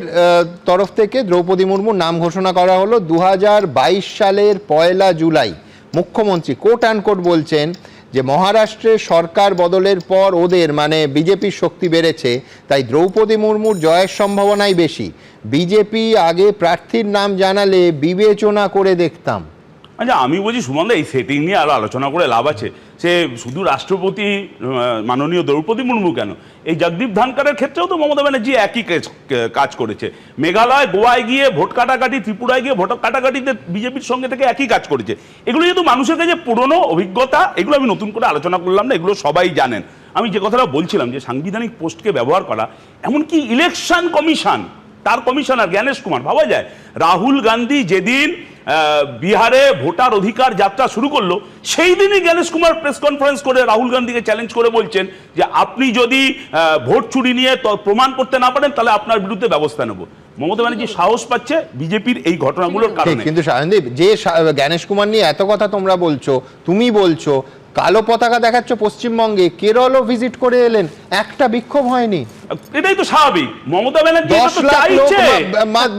তরফ থেকে দ্রৌপদী মুর্মুর নাম ঘোষণা করা হলো। 2022 সালের 1 জুলাই মুখ্যমন্ত্রী কোট অ্যান্ড কোট বলছেন যে মহারাষ্ট্রে সরকার বদলের পর ওদের মানে বিজেপির শক্তি বেড়েছে, তাই দ্রৌপদী মুর্মুর জয়ের সম্ভাবনাই বেশি। বিজেপি আগে প্রার্থীর নাম জানালে বিবেচনা করে দেখতাম। আচ্ছা, আমি বলছি সুমনদা, এই সেটিং নিয়ে আরো আলোচনা করে লাভ আছে। সে শুধু রাষ্ট্রপতি মাননীয় দ্রৌপদী মুর্মু কেন, এই জগদীপ ধনকরের ক্ষেত্রেও তো মমতা ব্যানার্জি একই কাজ করেছে। মেঘালয়, গোয়ায় গিয়ে ভোট কাটাকাটি, ত্রিপুরায় গিয়ে ভোট কাটাকাটিতে বিজেপির সঙ্গে থেকে একই কাজ করেছে। এগুলো যেহেতু মানুষের কাছে পুরনো অভিজ্ঞতা, এগুলো আমি নতুন করে আলোচনা করলাম না, এগুলো সবাই জানেন। আমি যে কথাটা বলছিলাম যে সাংবিধানিক পোস্টকে ব্যবহার করা, এমনকি ইলেকশন কমিশন, তার কমিশনার জ্ঞানেশ কুমার, ভাবা যায় রাহুল গান্ধী যেদিন বিহারে ভোটার অধিকার যাত্রা শুরু করলো, সেই দিনই গণেশ কুমার প্রেস কনফারেন্স করে রাহুল গান্ধীকে চ্যালেঞ্জ করে বলছেন যে আপনি যদি ভোট চুরি নিয়ে প্রমাণ করতে না পারেন তাহলে আপনার বিরুদ্ধে ব্যবস্থা নেব। মমতা ব্যানার্জি সাহস পাচ্ছে বিজেপির এই ঘটনাগুলোর কারণে। কিন্তু সায়নদীপ, যে গণেশ কুমার নিয়ে এত কথা তোমরা বলছো, তুমি বলছো কালো পতাকা দেখাচ্ছ পশ্চিমবঙ্গে, কেরলও ভিজিট করে এলেন, একটা বিক্ষোভ হয়নি। এটাই তো স্বাভাবিক। মমতা ব্যানার্জি 10 লাখ লোক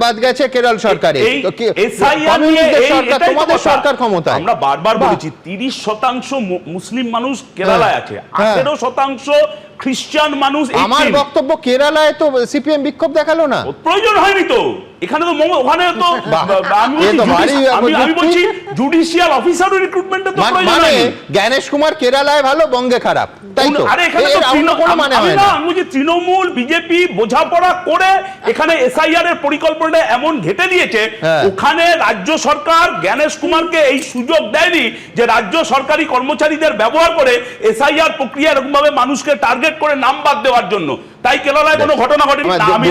বাদ গেছে কেরল সরকারে, তোমাদের সরকার ক্ষমতায়। আমরা বারবার বলেছি 30% মুসলিম মানুষ কেরালায় আছে, 18% খ্রিস্টান মানুষ। আমার বক্তব্য, কেরালায় তো সিপিএম বিক্ষোভ দেখালো না, প্রয়োজন হয়নি তো। এখানে তো ওখানে তো আমি বলছি জুডিশিয়াল অফিসার রিক্রুটমেন্টে তো প্রয়োজন মানে হয়নি। গণেশ কুমার কেরালায় ভালো, বঙ্গে খারাপ, তাই তো? আরে এখানে তো আমি যে তৃণমূল বিজেপি বোঝাপড়া করে এখানে এসআইআর এর পরিকল্পনাটা এমন ঘেটে দিয়েছে, ওখানে রাজ্য সরকার গণেশ কুমারকে এই সুযোগ দেয়নি যে রাজ্য সরকারি কর্মচারীদের ব্যবহার করে এসআইআর প্রক্রিয়া এরকম ভাবে মানুষকে টার্গেট করে নাম বাদ দেওয়ার জন্য। তাই কেরালায় কোনো ঘটনা ঘটেনি। আমি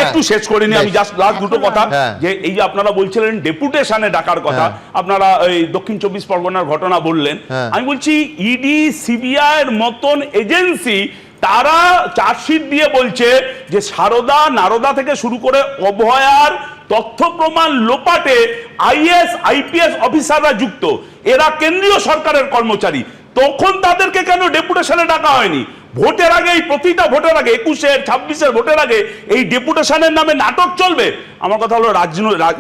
একটু শেষ করিনি, আমি জাস্ট লাস্ট দুটো কথা, যে এই যে আপনারা বলছিলেন ডেপুটেশনে ডাকার কথা, আপনারা এই দক্ষিণ 24 পরগনার ঘটনা বললেন, আমি বলছি ইডি সিবিআই এর মতন এজেন্সি তারা চার্জশিট দিয়ে বলছে যে সারদা নারদা থেকে শুরু করে অভয়ার তথ্য প্রমাণ লোপাটে আইএস আইপিএস অফিসাররা যুক্ত, এরা কেন্দ্রীয় সরকারের কর্মচারী। তখন তাদেরকে কেন ডেপুটেশনে ডাকা হয়নি? ভোটের আগে, এই প্রতিটা ভোটের আগে, 21-এর 26-এর ভোটের আগে এই ডেপুটেশনের নামে নাটক চলবে? আমার কথা হলো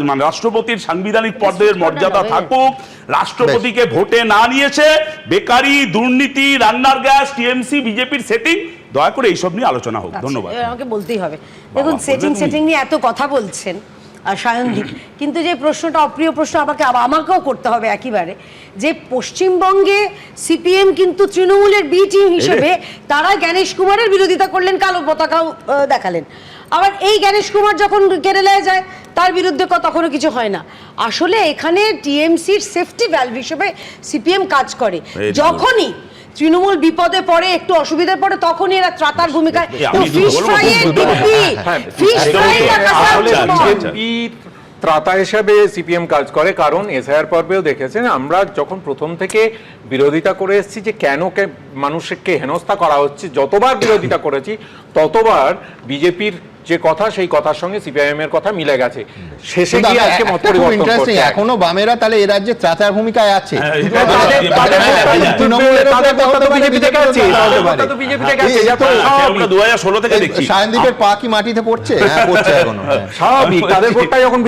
মানে রাষ্ট্রপতির সাংবিধানিক পদের মর্যাদা থাকুক। রাষ্ট্রপতিকে ভোটে না নিয়েছে, বেকারি, দুর্নীতি, রান্নার গ্যাস, টিএমসি, বিজেপির সেটিং, দয়া করে এইসব নিয়ে আলোচনা হোক। ধন্যবাদ। আমাকে বলতেই হবে, দেখুন সেটিং নিয়ে এত কথা বলছেন সায়নদীপ, কিন্তু যে প্রশ্নটা অপ্রিয় প্রশ্ন আমাকেও করতে হবে একেবারে, যে পশ্চিমবঙ্গে সিপিএম কিন্তু তৃণমূলের বি টিম হিসেবে তারা গণেশ কুমারের বিরোধিতা করলেন, কালো পতাকাও দেখালেন। আবার এই গণেশ কুমার যখন কেরালায় যায় তার বিরুদ্ধে তখনও কিছু হয় না। আসলে এখানে টিএমসির সেফটি ভ্যালভ হিসেবে সিপিএম কাজ করে। যখনই তৃণমূল বিপদে পড়ে, একটু অসুবিধায় পড়ে, তখনই এরা ত্রাতার ভূমিকায়। ত্রাতা হিসাবে সিপিএম কাজ করে, কারণ এসআইআর পর্বেও দেখেছেন আমরা যখন প্রথম থেকে বিরোধিতা করে এসেছি যে কেন মানুষকে হেনস্থা করা হচ্ছে, যতবার বিরোধিতা করেছি ততবার বিজেপির যে কথা সেই কথার সঙ্গে সিপিআইএম এর কথা মিলে গেছে। শেষে গিয়ে আজকে মত পরিবর্তন করতে এখনো বামেরা তাহলে এই রাজ্যে ত্রাতার ভূমিকায় আছে। সায়নদীপের পা কি মাটিতে পড়ছে? পড়ছে এখনো। স্বাভাবিক, তাদের ভোটটা যখন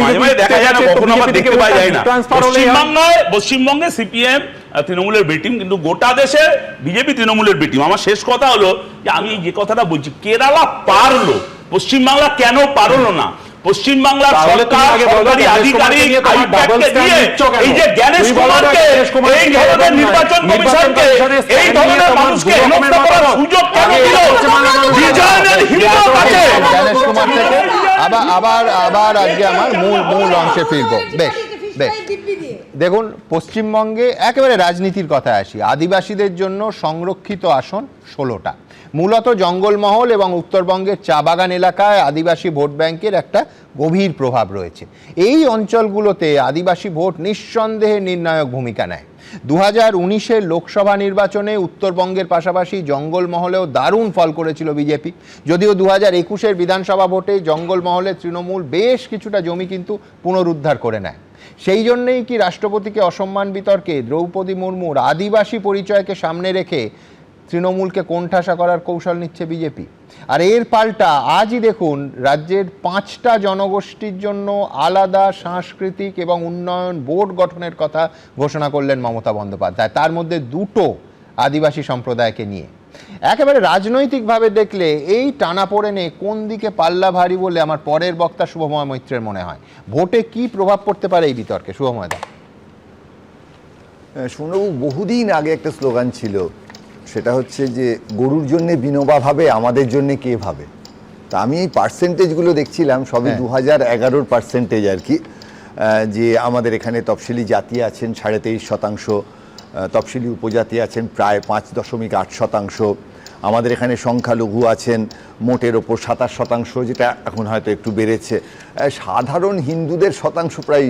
পশ্চিমবঙ্গে সিপিএম তৃণমূলের বিটিম, কিন্তু গোটা দেশে বিজেপি তৃণমূলের বিটিম। আমার শেষ কথা হলো যে আমি যে কথাটা বলছি, কেরালা পারলো, পশ্চিমবাংলা কেন পারলো না? পশ্চিমবাংলার সরকার সরকারি আধিকারিক আইপ্যাককে দিয়ে এই যে গণেশ কুমারকে, এই ধরনের নির্বাচন কমিশনকে, এই ধরনের মানুষকে হেনস্থা করার সুযোগ কেন দিল? বিজয়ের হিম্মত আছে। গণেশ কুমার থেকে আবার আজকে আমার মূল অংশে ফিরবো। বেশ বেশ, দেখুন পশ্চিমবঙ্গে একেবারে রাজনীতির কথা আসি। আদিবাসীদের জন্য সংরক্ষিত আসন 16টা, মূলত জঙ্গলমহল এবং উত্তরবঙ্গের চা বাগান এলাকায় আদিবাসী ভোট ব্যাংকের একটা গভীর প্রভাব রয়েছে। এই অঞ্চলগুলোতে আদিবাসী ভোট নিঃসন্দেহে নির্ণায়ক ভূমিকা নেয়। 2019-এর লোকসভা নির্বাচনে উত্তরবঙ্গের পাশাপাশি জঙ্গলমহলেও দারুণ ফল করেছিল বিজেপি, যদিও 2021-এর বিধানসভা ভোটে জঙ্গলমহলে তৃণমূল বেশ কিছুটা জমি কিন্তু পুনরুদ্ধার করে নেয়। সেই জন্যেই কি রাষ্ট্রপতিকে অসম্মান বিতর্কে দ্রৌপদী মুর্মুর আদিবাসী পরিচয়কে সামনে রেখে তৃণমূলকে কোণঠাসা করার কৌশল নিচ্ছে বিজেপি? আর এর পাল্টা আজই দেখুন রাজ্যের 5টা জনগোষ্ঠীর জন্য আলাদা সাংস্কৃতিক এবং উন্নয়ন বোর্ড গঠনের কথা ঘোষণা করলেন মমতা বন্দ্যোপাধ্যায়, তার মধ্যে 2টো আদিবাসী সম্প্রদায়কে নিয়ে। একেবারে রাজনৈতিকভাবে দেখলে এই টানাপোড়েনে কোন দিকে পাল্লা ভারী বলে আমার পরের বক্তা শুভময় মৈত্রের মনে হয়। ভোটে কি প্রভাব পড়তে পারে এই বিতর্কে? শুভময় দা। শুনবাবু, বহুদিন আগে একটা স্লোগান ছিল, সেটা হচ্ছে যে গরুর জন্যে বিনোবা ভাবে, আমাদের জন্যে কে ভাবে। তা আমি এই পার্সেন্টেজগুলো দেখছিলাম, সবই 2011-র পার্সেন্টেজ আর কি, যে আমাদের এখানে তফসিলি জাতি আছেন 23.5%, তফসিলি উপজাতি আছেন প্রায় 5.8%, আমাদের এখানে সংখ্যালঘু আছেন মোটের ওপর 27%, যেটা এখন হয়তো একটু বেড়েছে। সাধারণ হিন্দুদের শতাংশ প্রায়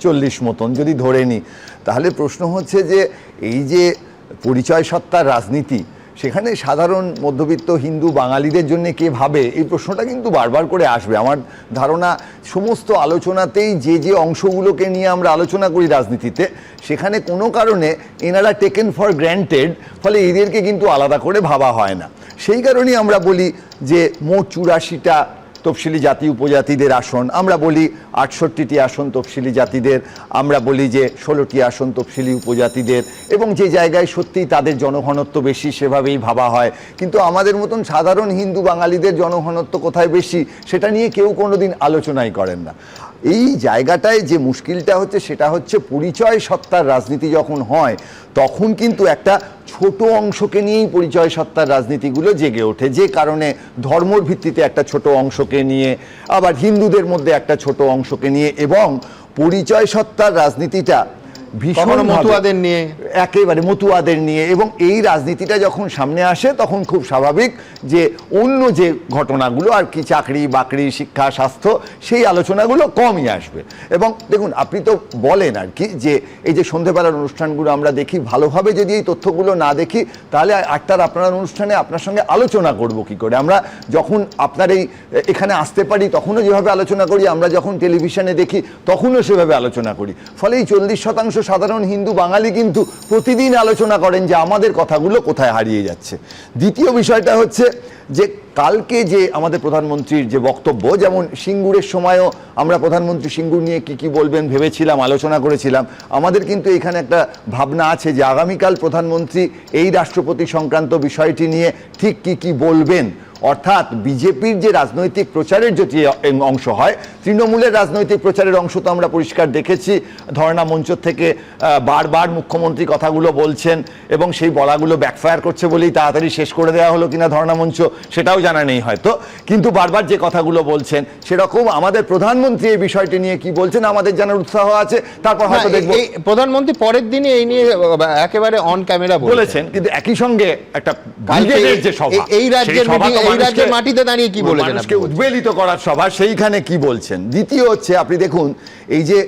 40 মতন যদি ধরে নিই, তাহলে প্রশ্ন হচ্ছে যে এই যে পরিচয় সত্তার রাজনীতি, সেখানে সাধারণ মধ্যবিত্ত হিন্দু বাঙালিদের জন্য কে ভাবে, এই প্রশ্নটা কিন্তু বারবার করে আসবে। আমার ধারণা সমস্ত আলোচনাতেই যে যে অংশগুলোকে নিয়ে আমরা আলোচনা করি রাজনীতিতে, সেখানে কোনো কারণে এনারা টেকেন ফর গ্র্যান্টেড, ফলে এদেরকে কিন্তু আলাদা করে ভাবা হয় না। সেই কারণেই আমরা বলি যে মোট 84টা তফসিলি জাতি উপজাতিদের আসন, আমরা বলি 68টি আসন তফসিলি জাতিদের, আমরা বলি যে 16টি আসন তফসিলি উপজাতিদের, এবং যে জায়গায় সত্যিই তাদের জনঘনত্ব বেশি সেভাবেই ভাবা হয়। কিন্তু আমাদের মতন সাধারণ হিন্দু বাঙালিদের জনঘনত্ব কোথায় বেশি সেটা নিয়ে কেউ কোনোদিন আলোচনাই করেন না। এই জায়গাটায় যে মুশকিলটা হচ্ছে সেটা হচ্ছে পরিচয় সত্তার রাজনীতি যখন হয় তখন কিন্তু একটা ছোট অংশকে নিয়েই পরিচয় সত্তার রাজনীতিগুলো জেগে ওঠে, যে কারণে ধর্মর ভিত্তিতে একটা ছোট অংশকে নিয়ে, আবার হিন্দুদের মধ্যে একটা ছোট অংশকে নিয়ে, এবং পরিচয় সত্তার রাজনীতিটা ভীষণ মতুয়াদের নিয়ে, একেবারে মতুয়াদের নিয়ে, এবং এই রাজনীতিটা যখন সামনে আসে তখন খুব স্বাভাবিক যে অন্য যে ঘটনাগুলো আর কি, চাকরি বাকরি শিক্ষা স্বাস্থ্য, সেই আলোচনাগুলো কমই আসবে। এবং দেখুন, আপনি তো বলেন আর কি যে এই যে সন্ধেবেলার অনুষ্ঠানগুলো আমরা দেখি, ভালোভাবে যদি এই তথ্যগুলো না দেখি তাহলে আটটার আপনার অনুষ্ঠানে আপনার সঙ্গে আলোচনা করব কি করে? আমরা যখন আপনার এখানে আসতে পারি তখনও যেভাবে আলোচনা করি, আমরা যখন টেলিভিশনে দেখি তখনও সেভাবে আলোচনা করি। ফলে এই 40% সাধারণ হিন্দু বাঙালি কিন্তু প্রতিদিন আলোচনা করেন যে আমাদের কথাগুলো কোথায় হারিয়ে যাচ্ছে। দ্বিতীয় বিষয়টা হচ্ছে যে কালকে যে আমাদের প্রধানমন্ত্রীর যে বক্তব্য, যেমন সিঙ্গুরের সময়ও আমরা প্রধানমন্ত্রী সিঙ্গুর নিয়ে কি বলবেন ভেবেছিলাম, আলোচনা করেছিলাম। আমাদের কিন্তু এখানে একটা ভাবনা আছে যে আগামীকাল প্রধানমন্ত্রী এই রাষ্ট্রপতি সংক্রান্ত বিষয়টি নিয়ে ঠিক কি বলবেন। অর্থাৎ বিজেপির যে রাজনৈতিক প্রচারের যদি অংশ হয়, তৃণমূলের রাজনৈতিক প্রচারের অংশ তো আমরা পরিষ্কার দেখেছি, ধর্ণা মঞ্চ থেকে বারবার মুখ্যমন্ত্রী কথাগুলো বলছেন, এবং সেই বলাগুলো ব্যাকফায়ার করছে বলেই তাড়াতাড়ি শেষ করে দেওয়া হলো কিনা ধর্ণা মঞ্চ সেটাও জানা নেই হয়তো, কিন্তু বারবার যে কথাগুলো বলছেন, সেরকম আমাদের প্রধানমন্ত্রী এই বিষয়টি নিয়ে কি বলছেন আমাদের জানার উৎসাহ আছে। তারপর হয়তো দেখব প্রধানমন্ত্রী পরের দিনে এই নিয়ে একেবারে অন ক্যামেরা বলেছেন, কিন্তু একই সঙ্গে একটা ব্রিগেডের যে সভা, এই রাজ্যের মাটিতে দাঁড়িয়ে কি বলেছেন, মানুষকে উদ্বেলিত করার সভা, সেইখানে কি বলছেন। দ্বিতীয় হচ্ছে, আপনি দেখুন এই যে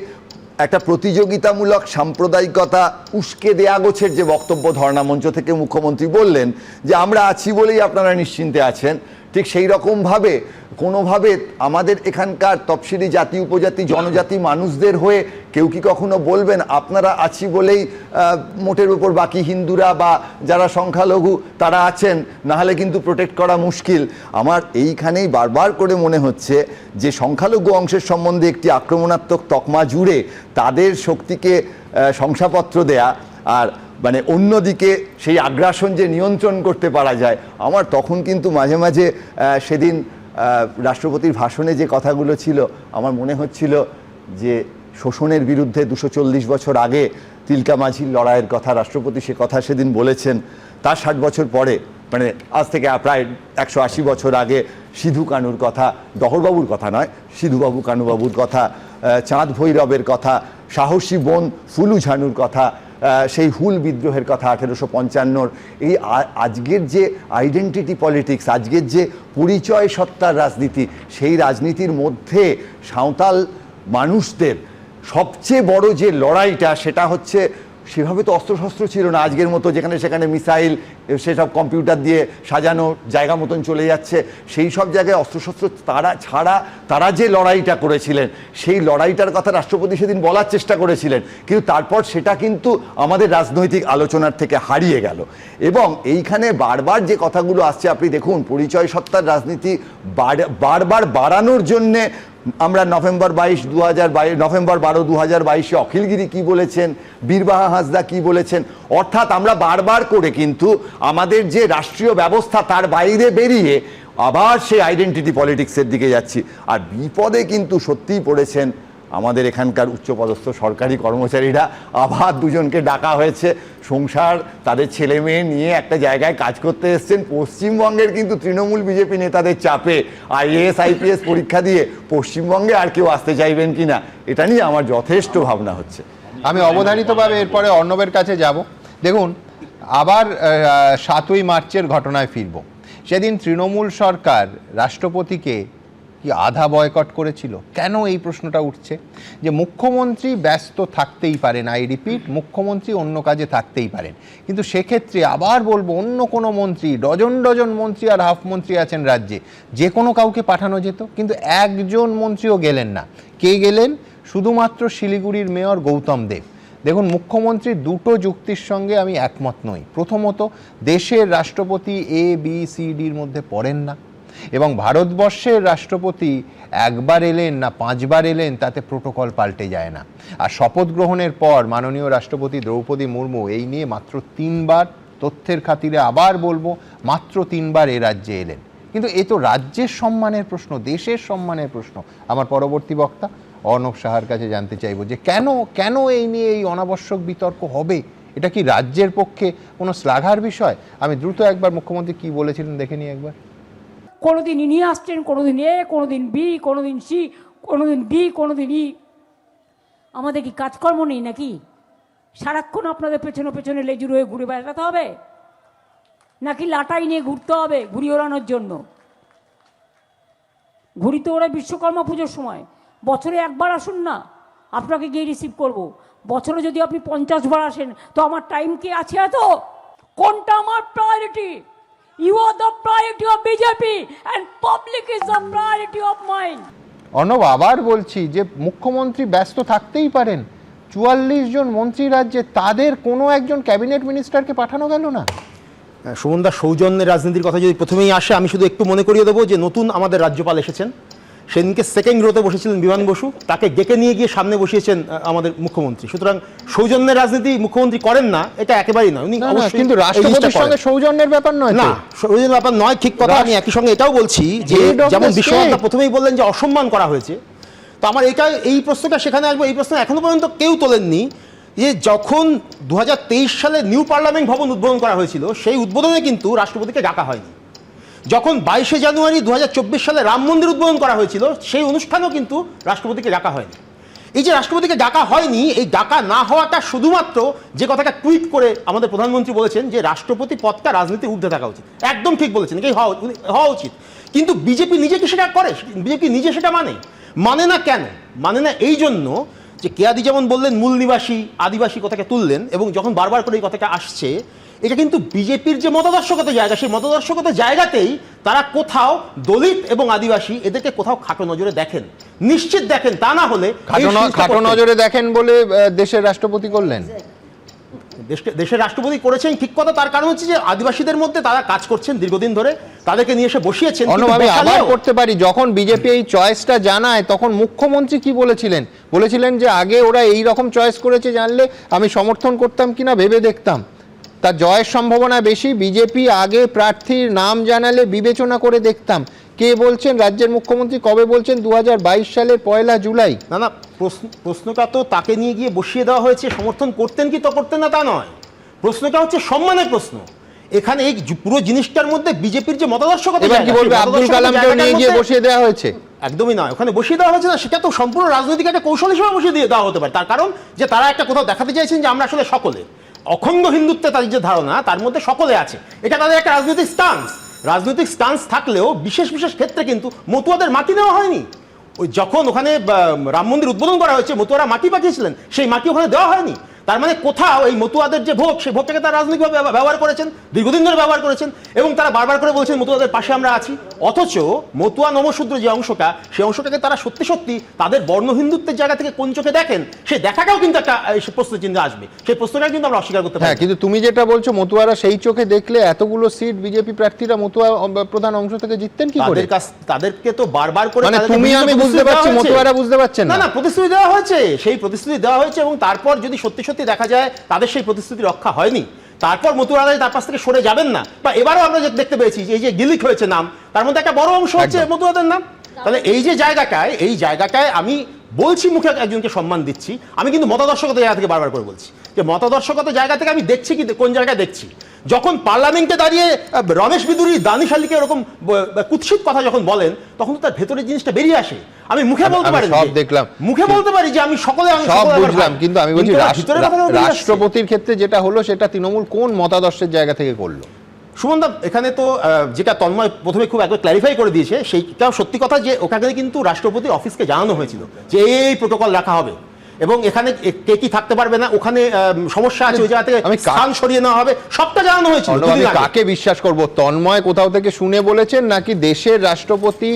একটা প্রতিযোগিতামূলক সাম্প্রদায়িকতা উস্কে দেয়া গোছের যে বক্তব্য ধর্ণা মঞ্চ থেকে মুখ্যমন্ত্রী বললেন যে আমরা আছি বলেই আপনারা নিশ্চিন্তে আছেন, ঠিক সেই রকমভাবে কোনোভাবে আমাদের এখানকার তফসিলি জাতি উপজাতি জনজাতি মানুষদের হয়ে কেউ কি কখনো বলবেন আপনারা আছি বলেই মোটের উপর বাকি হিন্দুরা বা যারা সংখ্যালঘু তারা আছেন, নাহলে কিন্তু প্রোটেক্ট করা মুশকিল। আমার এইখানেই বারবার করে মনে হচ্ছে যে সংখ্যালঘু অংশের সম্বন্ধে একটি আক্রমণাত্মক তকমা জুড়ে তাদের শক্তিকে শংসাপত্র দেয়া, আর মানে অন্যদিকে সেই আগ্রাসন যে নিয়ন্ত্রণ করতে পারা যায়, আমার তখন কিন্তু মাঝে মাঝে সেদিন রাষ্ট্রপতির ভাষণে যে কথাগুলো ছিল আমার মনে হচ্ছিল যে শোষণের বিরুদ্ধে 240 বছর আগে তিলকা মাঝির লড়াইয়ের কথা রাষ্ট্রপতি সে কথা সেদিন বলেছেন, তার 60 বছর পরে, মানে আজ থেকে প্রায় 180 বছর আগে সিধু কানুর কথা, দহরবাবুর কথা নয়, সিধুবাবু কানুবাবুর কথা, চাঁদ ভৈরবের কথা, সাহসী বোন ফুলু ঝানুর কথা, সেই হুল বিদ্রোহের কথা 1855। এই আজকের যে আইডেন্টিটি পলিটিক্স, আজকের যে পরিচয় সত্তার রাজনীতি, সেই রাজনীতির মধ্যে সাঁওতাল মানুষদের সবচেয়ে বড় যে লড়াইটা সেটা হচ্ছে, সেভাবে তো অস্ত্রশস্ত্র ছিল না আজকের মতো, যেখানে সেখানে মিসাইল সেসব কম্পিউটার দিয়ে সাজানো জায়গা মতন চলে যাচ্ছে, সেই সব জায়গায় অস্ত্রশস্ত্র তারা যে লড়াইটা করেছিলেন, সেই লড়াইটার কথা রাষ্ট্রপতি সেদিন বলার চেষ্টা করেছিলেন, কিন্তু তারপর সেটা কিন্তু আমাদের রাজনৈতিক আলোচনার থেকে হারিয়ে গেল। এবং এইখানে বারবার যে কথাগুলো আসছে, আপনি দেখুন পরিচয় সত্তার রাজনীতি বারবার বাড়ানোর জন্যে আমরা নভেম্বর 12 2022 অখিলগিরি কি বলেছেন, বীরবাহা হাঁসদা কি বলেছেন, অর্থাৎ আমরা বারবার করে কিন্তু আমাদের যে রাষ্ট্রীয় ব্যবস্থা তার বাইরে বেরিয়ে আবার সেই আইডেন্টিটি পলিটিক্সের দিকে যাচ্ছি। আর বিপদে কিন্তু সত্যিই পড়েছেন আমাদের এখানকার উচ্চপদস্থ সরকারি কর্মচারীরা। আবার দুজনকে ডাকা হয়েছে, সংসার তাদের ছেলে মেয়ে নিয়ে একটা জায়গায় কাজ করতে এসছেন। পশ্চিমবঙ্গের কিন্তু তৃণমূল বিজেপি নেতাদের চাপে IAS IPS পরীক্ষা দিয়ে পশ্চিমবঙ্গে আর কেউ আসতে চাইবেন কিনা, এটা নিয়ে আমার যথেষ্ট ভাবনা হচ্ছে। আমি অবধারিতভাবে এরপরে অর্ণবের কাছে যাব। দেখুন, আবার 7ই মার্চের ঘটনায় ফিরব। সেদিন তৃণমূল সরকার রাষ্ট্রপতিকে কি আধা বয়কট করেছিল? কেন এই প্রশ্নটা উঠছে? যে মুখ্যমন্ত্রী ব্যস্ত থাকতেই পারেন, আই রিপিট, মুখ্যমন্ত্রী অন্য কাজে থাকতেই পারেন, কিন্তু সেক্ষেত্রে আবার বলবো অন্য কোনো মন্ত্রী, ডজন ডজন মন্ত্রী আর হাফ মন্ত্রী আছেন রাজ্যে, যে কোনো কাউকে পাঠানো যেত, কিন্তু একজন মন্ত্রীও গেলেন না। কে গেলেন? শুধুমাত্র শিলিগুড়ির মেয়র গৌতম দেব। দেখুন, মুখ্যমন্ত্রীর দুটো যুক্তির সঙ্গে আমি একমত নই। প্রথমত, দেশের রাষ্ট্রপতি ABCDর মধ্যে পড়েন না, এবং ভারতবর্ষের রাষ্ট্রপতি একবার এলেন না 5 বার এলেন তাতে প্রোটোকল পাল্টে যায় না। আর শপথ গ্রহণের পর মাননীয় রাষ্ট্রপতি দ্রৌপদী মুর্মু এই নিয়ে মাত্র 3 বার, তথ্যের খাতিরে আবার বলবো, মাত্র 3 বার এ রাজ্যে এলেন। কিন্তু এ তো রাজ্যের সম্মানের প্রশ্ন, দেশের সম্মানের প্রশ্ন। আমার পরবর্তী বক্তা অর্ণব সাহার কাছে জানতে চাইবো যে কেন এই নিয়ে এই অনাবশ্যক বিতর্ক হবে? এটা কি রাজ্যের পক্ষে কোনো শ্লাঘার বিষয়? আমি দ্রুত একবার মুখ্যমন্ত্রী কি বলেছিলেন দেখে নিই একবার। কোনোদিন ই নিয়ে আসছেন, কোনোদিন এ, কোনোদিন বি, কোনোদিন সি, কোনোদিন ডি, কোনোদিন ই। আমাদের কি কাজকর্ম নেই নাকি? সারাক্ষণ আপনাদের পেছনে পেছনে লেজুর হয়ে ঘুরে বেড়াতে হবে, নাকি লাটাই নিয়ে ঘুরতে হবে ঘুড়ি ওড়ানোর জন্য? ঘুড়ি তো ওরা বিশ্বকর্মা পুজোর সময়, বছরে একবার আসুন না, আপনাকে গিয়ে রিসিভ করব। বছরে যদি আপনি 50 বার আসেন তো আমার টাইম কি আছে? এত কোনটা আমার priority? You are the priority of BJP and public is the priority of mine. Arnab, আবার বলছি যে মুখ্যমন্ত্রী ব্যস্ত থাকতেই পারেন, 44 জন মন্ত্রী রাজ্যে, তাদের কোনো একজন ক্যাবিনেট মিনিস্টারকে পাঠানো গেল না। সুমনদা, সৌজন্যের রাজনীতির কথা যদি প্রথমেই আসে, আমি শুধু একটু মনে করিয়ে দেবো যে নতুন আমাদের রাজ্যপাল এসেছেন, সেদিনকে সেকেন্ড রোতে বসেছিলেন বিমান বসু, তাকে ডেকে নিয়ে গিয়ে সামনে বসিয়েছেন আমাদের মুখ্যমন্ত্রী। সুতরাং সৌজন্যের রাজনীতি মুখ্যমন্ত্রী করেন না, এটা একেবারেই নয়। উনি কিন্তু রাষ্ট্রপতির সঙ্গে সৌজন্যের ব্যাপার নয়, না সৌজন্যের ব্যাপার নয়, ঠিক কথা। আমি একই সঙ্গে এটাও বলছি যে যেমন বিশ্বনাথ প্রথমেই বললেন যে অসম্মান করা হয়েছে, তো আমার এই প্রশ্নটা সেখানে আসবো। এই প্রশ্ন এখনো পর্যন্ত কেউ তোলেননি যে যখন 2023 সালে নিউ পার্লামেন্ট ভবন উদ্বোধন করা হয়েছিল, সেই উদ্বোধনে কিন্তু রাষ্ট্রপতিকে ডাকা হয়নি। যখন 22শে জানুয়ারি 2024 সালে রাম মন্দির উদ্বোধন করা হয়েছিল, সেই অনুষ্ঠানেও কিন্তু রাষ্ট্রপতিকে ডাকা হয়নি। এই যে রাষ্ট্রপতিকে ডাকা হয়নি, এই ডাকা না হওয়াটা শুধুমাত্র যে কথাটা টুইট করে আমাদের প্রধানমন্ত্রী বলেছেন যে রাষ্ট্রপতি পদটা রাজনীতির ঊর্ধ্বে থাকা উচিত, একদম ঠিক বলেছেন, এই হওয়া উচিত। কিন্তু বিজেপি নিজে কি সেটা করে? বিজেপি নিজে সেটা মানে না। কেন মানে না? এই জন্য যে কেয়াদি যেমন বললেন মূল নিবাসী আদিবাসী কথাকে তুললেন, এবং যখন বারবার করে এই কথাটা আসছে, এটা কিন্তু বিজেপির যে মতাদর্শগত জায়গা, সেই মতাদর্শগত জায়গাতেই তারা কোথাও দলিত এবং আদিবাসী এদেরকে কোথাও খাটো নজরে দেখেন, নিশ্চিত দেখেন। তা না হলে খাটো নজরে দেখেন বলে দেশের রাষ্ট্রপতি করলেন। দেশের রাষ্ট্রপতি করেছেন ঠিক কথা, তার কারণ হচ্ছে যে আদিবাসীদের মধ্যে তারা কাজ করছেন দীর্ঘদিন ধরে, তাদেরকে নিয়ে এসে বসিয়েছেন। আমি আবার করতে পারি, যখন বিজেপি এই চয়েসটা জানায় তখন মুখ্যমন্ত্রী কি বলেছিলেন যে আগে ওরা এই রকম চয়েস করেছে জানলে আমি সমর্থন করতাম কিনা ভেবে দেখতাম, তার জয়ের সম্ভাবনা বেশি, বিজেপি আগে প্রার্থীর নাম জানালে বিবেচনা করে দেখতাম। কে বলছেন? রাজ্যের মুখ্যমন্ত্রী। কবে বলছেন? 2022 সালের 1 জুলাই। না, প্রশ্নটা তো তাকে নিয়ে গিয়ে বসিয়ে দেওয়া হয়েছে, সমর্থন করতেন কি তো করতেন না তা নয়, প্রশ্নটা হচ্ছে সম্মানের প্রশ্ন। এখানে এই পুরো জিনিসটার মধ্যে বিজেপির যে মতাদর্শগত, কি বলবে? আব্দুল কালামকে নিয়ে গিয়ে বসিয়ে দেওয়া হয়েছে? একদমই নয়, ওখানে বসিয়ে দেওয়া হয়েছে না, সেটা তো সম্পূর্ণ রাজনৈতিক একটা কৌশল হিসেবে বসিয়ে দিয়ে দেওয়া হতে পারে। তার কারণ যে তারা একটা কোথাও দেখাতে চাইছেন যে আমরা আসলে সকলে, অখণ্ড হিন্দুত্বে তাদের যে ধারণা তার মধ্যে সকলে আছে, এটা তাদের একটা রাজনৈতিক স্টান্স থাকলেও বিশেষ ক্ষেত্রে কিন্তু মতুয়াদের মাটি নেওয়া হয়নি। ওই যখন ওখানে রাম মন্দির উদ্বোধন করা হয়েছে, মতুয়ারা মাটি পাঠিয়েছিলেন, সেই মাটি ওখানে দেওয়া হয়নি। তার মানে কোথাও এই মতুয়াদের যে ভোট, সেই ভোটটাকে তারা রাজনৈতিকভাবে ব্যবহার করেছেন, দীর্ঘদিন ধরে ব্যবহার করেছেন, এবং তারা বারবার করে বলছেন মতুয়াদের পাশে আমরা আছি। অথচ মতুয়া নমশূদ্র যে অংশটা, সেই অংশটাকে তারা সত্যি তাদের বর্ণ হিন্দুত্বের জায়গা থেকে কোন চোখে দেখেন, সেই দেখাটাও কিন্তু একটা প্রশ্ন চিহ্ন আসবে। সেই প্রশ্নটা কিন্তু আমরা অস্বীকার করতে পারি। কিন্তু তুমি যেটা বলছো, মতুয়ারা সেই চোখে দেখলে এতগুলো সিট বিজেপি প্রার্থীরা মতুয়া প্রধান অংশ থেকে জিততেন কি করে? তাদেরকে তো বারবার করে, মানে তুমি আমি বুঝতে পারছি, মতুয়ারা বুঝতে পারছেন না। প্রতিশ্রুতি দেওয়া হয়েছে, সেই প্রতিশ্রুতি দেওয়া হয়েছে, এবং তারপর যদি সত্যি দেখা যায় তাদের সেই প্রতিশ্রুতি রক্ষা হয়নি, তারপর মতুয়ারা তার পাশ থেকে সরে যাবেন না। বা এবারও আমরা দেখতে পেয়েছি যে এই যে গিলিক হয়েছে নাম, তার মধ্যে একটা বড় অংশ হচ্ছে মতুয়াদের নাম। তাহলে এই জায়গাটায় আমি বলছি মুখে একজনকে সম্মান দিচ্ছি, আমি কিন্তু মতাদর্শগত জায়গা থেকে বারবার করে বলছি যে মতাদর্শগত জায়গা থেকে আমি দেখছি কি কোন জায়গায় দেখছি। যখন পার্লামেন্টে দাঁড়িয়ে রমেশ বিদুরি দানিশ আলীকে এরকম কুৎসিত কথা যখন বলেন, তখন তো তার ভেতরের জিনিসটা বেরিয়ে আসে। আমি মুখে বলতে পারি, সব দেখলাম, মুখে বলতে পারি যে আমি সকলে সব বুঝলাম, কিন্তু আমি বলছি রাষ্ট্রপতির ক্ষেত্রে যেটা হলো সেটা তৃণমূল কোন মতাদর্শের জায়গা থেকে করলো? সুমনদা, এখানে তো যেটা তন্ময় প্রথমে খুব একবার ক্ল্যারিফাই করে দিয়েছে, সেইটাও সত্যি কথা যে ওখানে কিন্তু রাষ্ট্রপতির অফিসকে জানানো হয়েছিল যে এই প্রোটোকল রাখা হবে এবং এখানে কে কি থাকতে পারবে না, ওখানে সমস্যা আছে, ওই জায়গা থেকে স্থান সরিয়ে নেওয়া হবে, সবটা জানানো হয়েছিল। আমি কাকে বিশ্বাস করব, তন্ময় কোথাও থেকে শুনে বলেছেন নাকি দেশের রাষ্ট্রপতি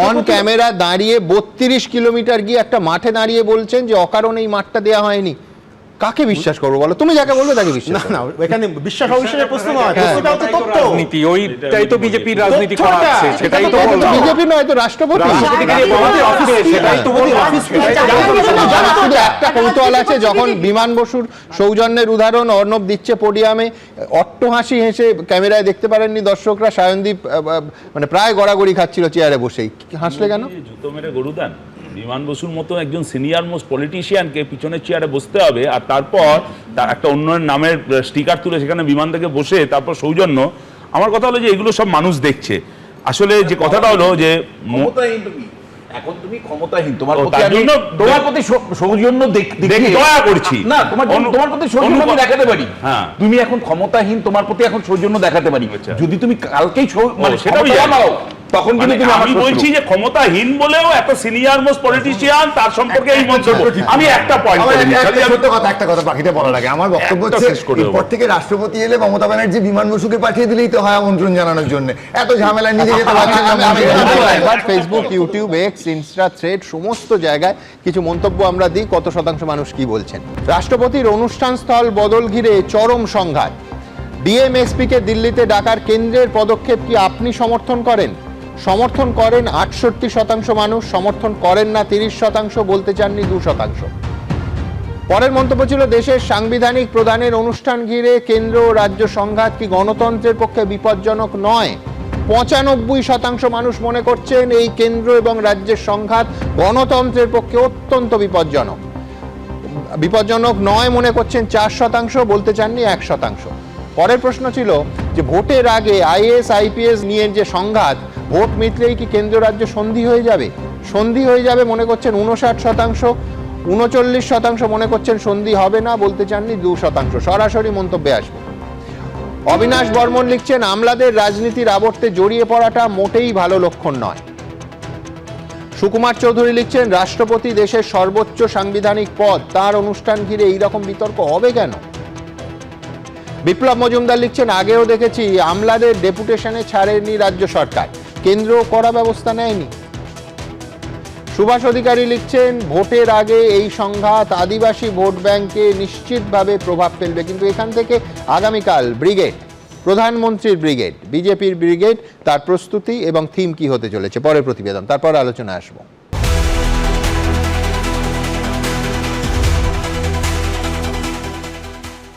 অন ক্যামেরা দাঁড়িয়ে 32 কিলোমিটার গিয়ে একটা মাঠে দাঁড়িয়ে বলছেন যে অকারণে এই মাঠটা দেওয়া হয়নি? কাকে বিশ্বাস করবো বলো? তুমি যাকে বলবে তাকে বিশ্বাস। না, এখানে বিশ্বাস অবিশ্বাসের প্রশ্ন নয়, প্রশ্নটা হচ্ছে তথ্য। রাজনীতি, ওইটাই তো বিজেপির রাজনীতি করাচ্ছে, সেটাই তো বললাম। বিজেপি নয় তো রাষ্ট্রপতি। শুধু একটা কৌতূহল আছে, যখন বিমান বসুর সৌজন্যের উদাহরণ অর্ণব দিচ্ছে পোডিয়ামে, অট্টহাসি হেসে ক্যামেরায় দেখতে পারেননি দর্শকরা, সায়নদীপ মানে প্রায় গড়াগড়ি খাচ্ছিল চেয়ারে বসেই। হাসলে কেন? জুতো মেরে গরুদান। বিমান বসুর মতো একজন সিনিয়র মোস্ট পলিটিশিয়ানকে পিছনের চেয়ারে বসতে হবে, আর তারপর তার একটা অন্য নামের স্টিকার তুলে সেখানে বিমান থেকে বসে তারপর সৌজন্য। আমার কথা হলো যে এগুলো সব মানুষ দেখছে। আসলে যে কথাটা হলো যে এখন তুমি ক্ষমতাহীন, তোমার প্রতি সৌজন্য দয়া করছি না, তোমার প্রতি সৌজন্য দেখাতে পারি। হ্যাঁ, তুমি এখন ক্ষমতাহীন, তোমার প্রতি এখন সৌজন্য দেখাতে পারি। যদি তুমি কালকেই মানে সেটা নাও, তখন কিন্তু তুমি আমি বলছি যে ক্ষমতাহীন বলেও এত সিনিয়র মোস্ট পলিটিশিয়ান তার সম্পর্কে এই মন্তব্য। আমি একটা পয়েন্ট একটা কথা বাকিটা বলার আগে আমার বক্তব্য হচ্ছে, এরপর থেকে রাষ্ট্রপতি এলে মমতা ব্যানার্জি বিমান বসুকে পাঠিয়ে দিলেই তো হয় আমন্ত্রণ জানানোর জন্য, এত ঝামেলায় নিজে যেতে পারছেন না। Facebook, YouTube, x, Insta, thread সমস্ত জায়গায় কিছু মন্তব্য আমরা দিই, কত শতাংশ মানুষ কি বলছেন। রাষ্ট্রপতির অনুষ্ঠান স্থল বদল ঘিরে চরম সংঘাত। ডিএমএসপিকে দিল্লিতে ডাকার কেন্দ্রের পদক্ষেপ কি আপনি সমর্থন করেন? সমর্থন করেন 68% মানুষ, সমর্থন করেন না 30%, বলতে চাননি 2%। পরের মন্তব্য ছিল, দেশের সাংবিধানিক প্রধানের অনুষ্ঠান ঘিরে কেন্দ্র ও রাজ্য সংঘাত কি গণতন্ত্রের পক্ষে বিপজ্জনক নয়? 95% মানুষ মনে করছেন এই কেন্দ্র এবং রাজ্যের সংঘাত গণতন্ত্রের পক্ষে অত্যন্ত বিপজ্জনক। বিপজ্জনক নয় মনে করছেন 4%, বলতে চাননি 1%। পরের প্রশ্ন ছিল যে ভোটের আগে আইএএস আইপিএস নিয়ে যে সংঘাত, ভোট মিটলেই কি কেন্দ্র রাজ্য সন্ধি হয়ে যাবে? সন্ধি হয়ে যাবে মনে করছেন 59%, 39% মনে করছেন সন্ধি হবে না, বলতে চাননি 2%। সরাসরি মন্তব্যে আসবে। অবিনাশ বর্মন লিখছেন, আমলাদের রাজনীতির আবর্তে জড়িয়ে পড়াটা মোটেই ভালো লক্ষণ নয়। সুকুমার চৌধুরী লিখছেন, রাষ্ট্রপতি দেশের সর্বোচ্চ সাংবিধানিক পদ, তার অনুষ্ঠান ঘিরে এইরকম বিতর্ক হবে কেন? বিপ্লব মজুমদার লিখছেন, আগেও দেখেছি আমলাদের ডেপুটেশনে ছাড়েনি রাজ্য সরকার, কেন্দ্র কড়া ব্যবস্থা নেয়নি। সুভাষ অধিকারী লিখছেন, ভোটের আগে এই সংঘাত আদিবাসী ভোট ব্যাংকে নিশ্চিতভাবে প্রভাব ফেলবে, কিন্তু এখান থেকে আগামীকাল ব্রিগেড, প্রধানমন্ত্রীর ব্রিগেড, বিজেপির ব্রিগেড, তার প্রস্তুতি এবং থিম কি হতে চলেছে, পরের প্রতিবেদন, তারপর আলোচনা আসবো।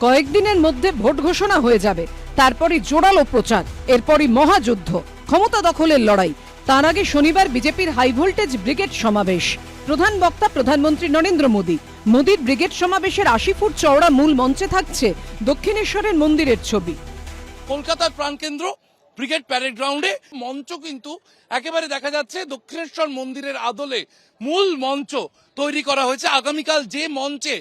কয়েকদিনের মধ্যে ভোট ঘোষণা হয়ে যাবে, তারপরই জোরালো প্রচার, এরপরই মহাযুদ্ধ, ক্ষমতা দখলের লড়াই। তার আগে শনিবার বিজেপির হাই ভোল্টেজ ব্রিগেড সমাবেশ। প্রধান বক্তা প্রধানমন্ত্রী নরেন্দ্র মোদী। মোদীর ব্রিগেড সমাবেশের 80 ফুট চওড়া মূল মঞ্চে থাকছে দক্ষিণেশ্বরের মন্দিরের ছবি। কলকাতার প্রাণকেন্দ্র ব্রিগেড প্যারেড গ্রাউন্ডে মঞ্চ কিন্তু একেবারে দেখা যাচ্ছে দক্ষিণেশ্বর মন্দিরের আদলে মূল মঞ্চ তৈরি করা হয়েছে। আগামীকাল যে মঞ্চে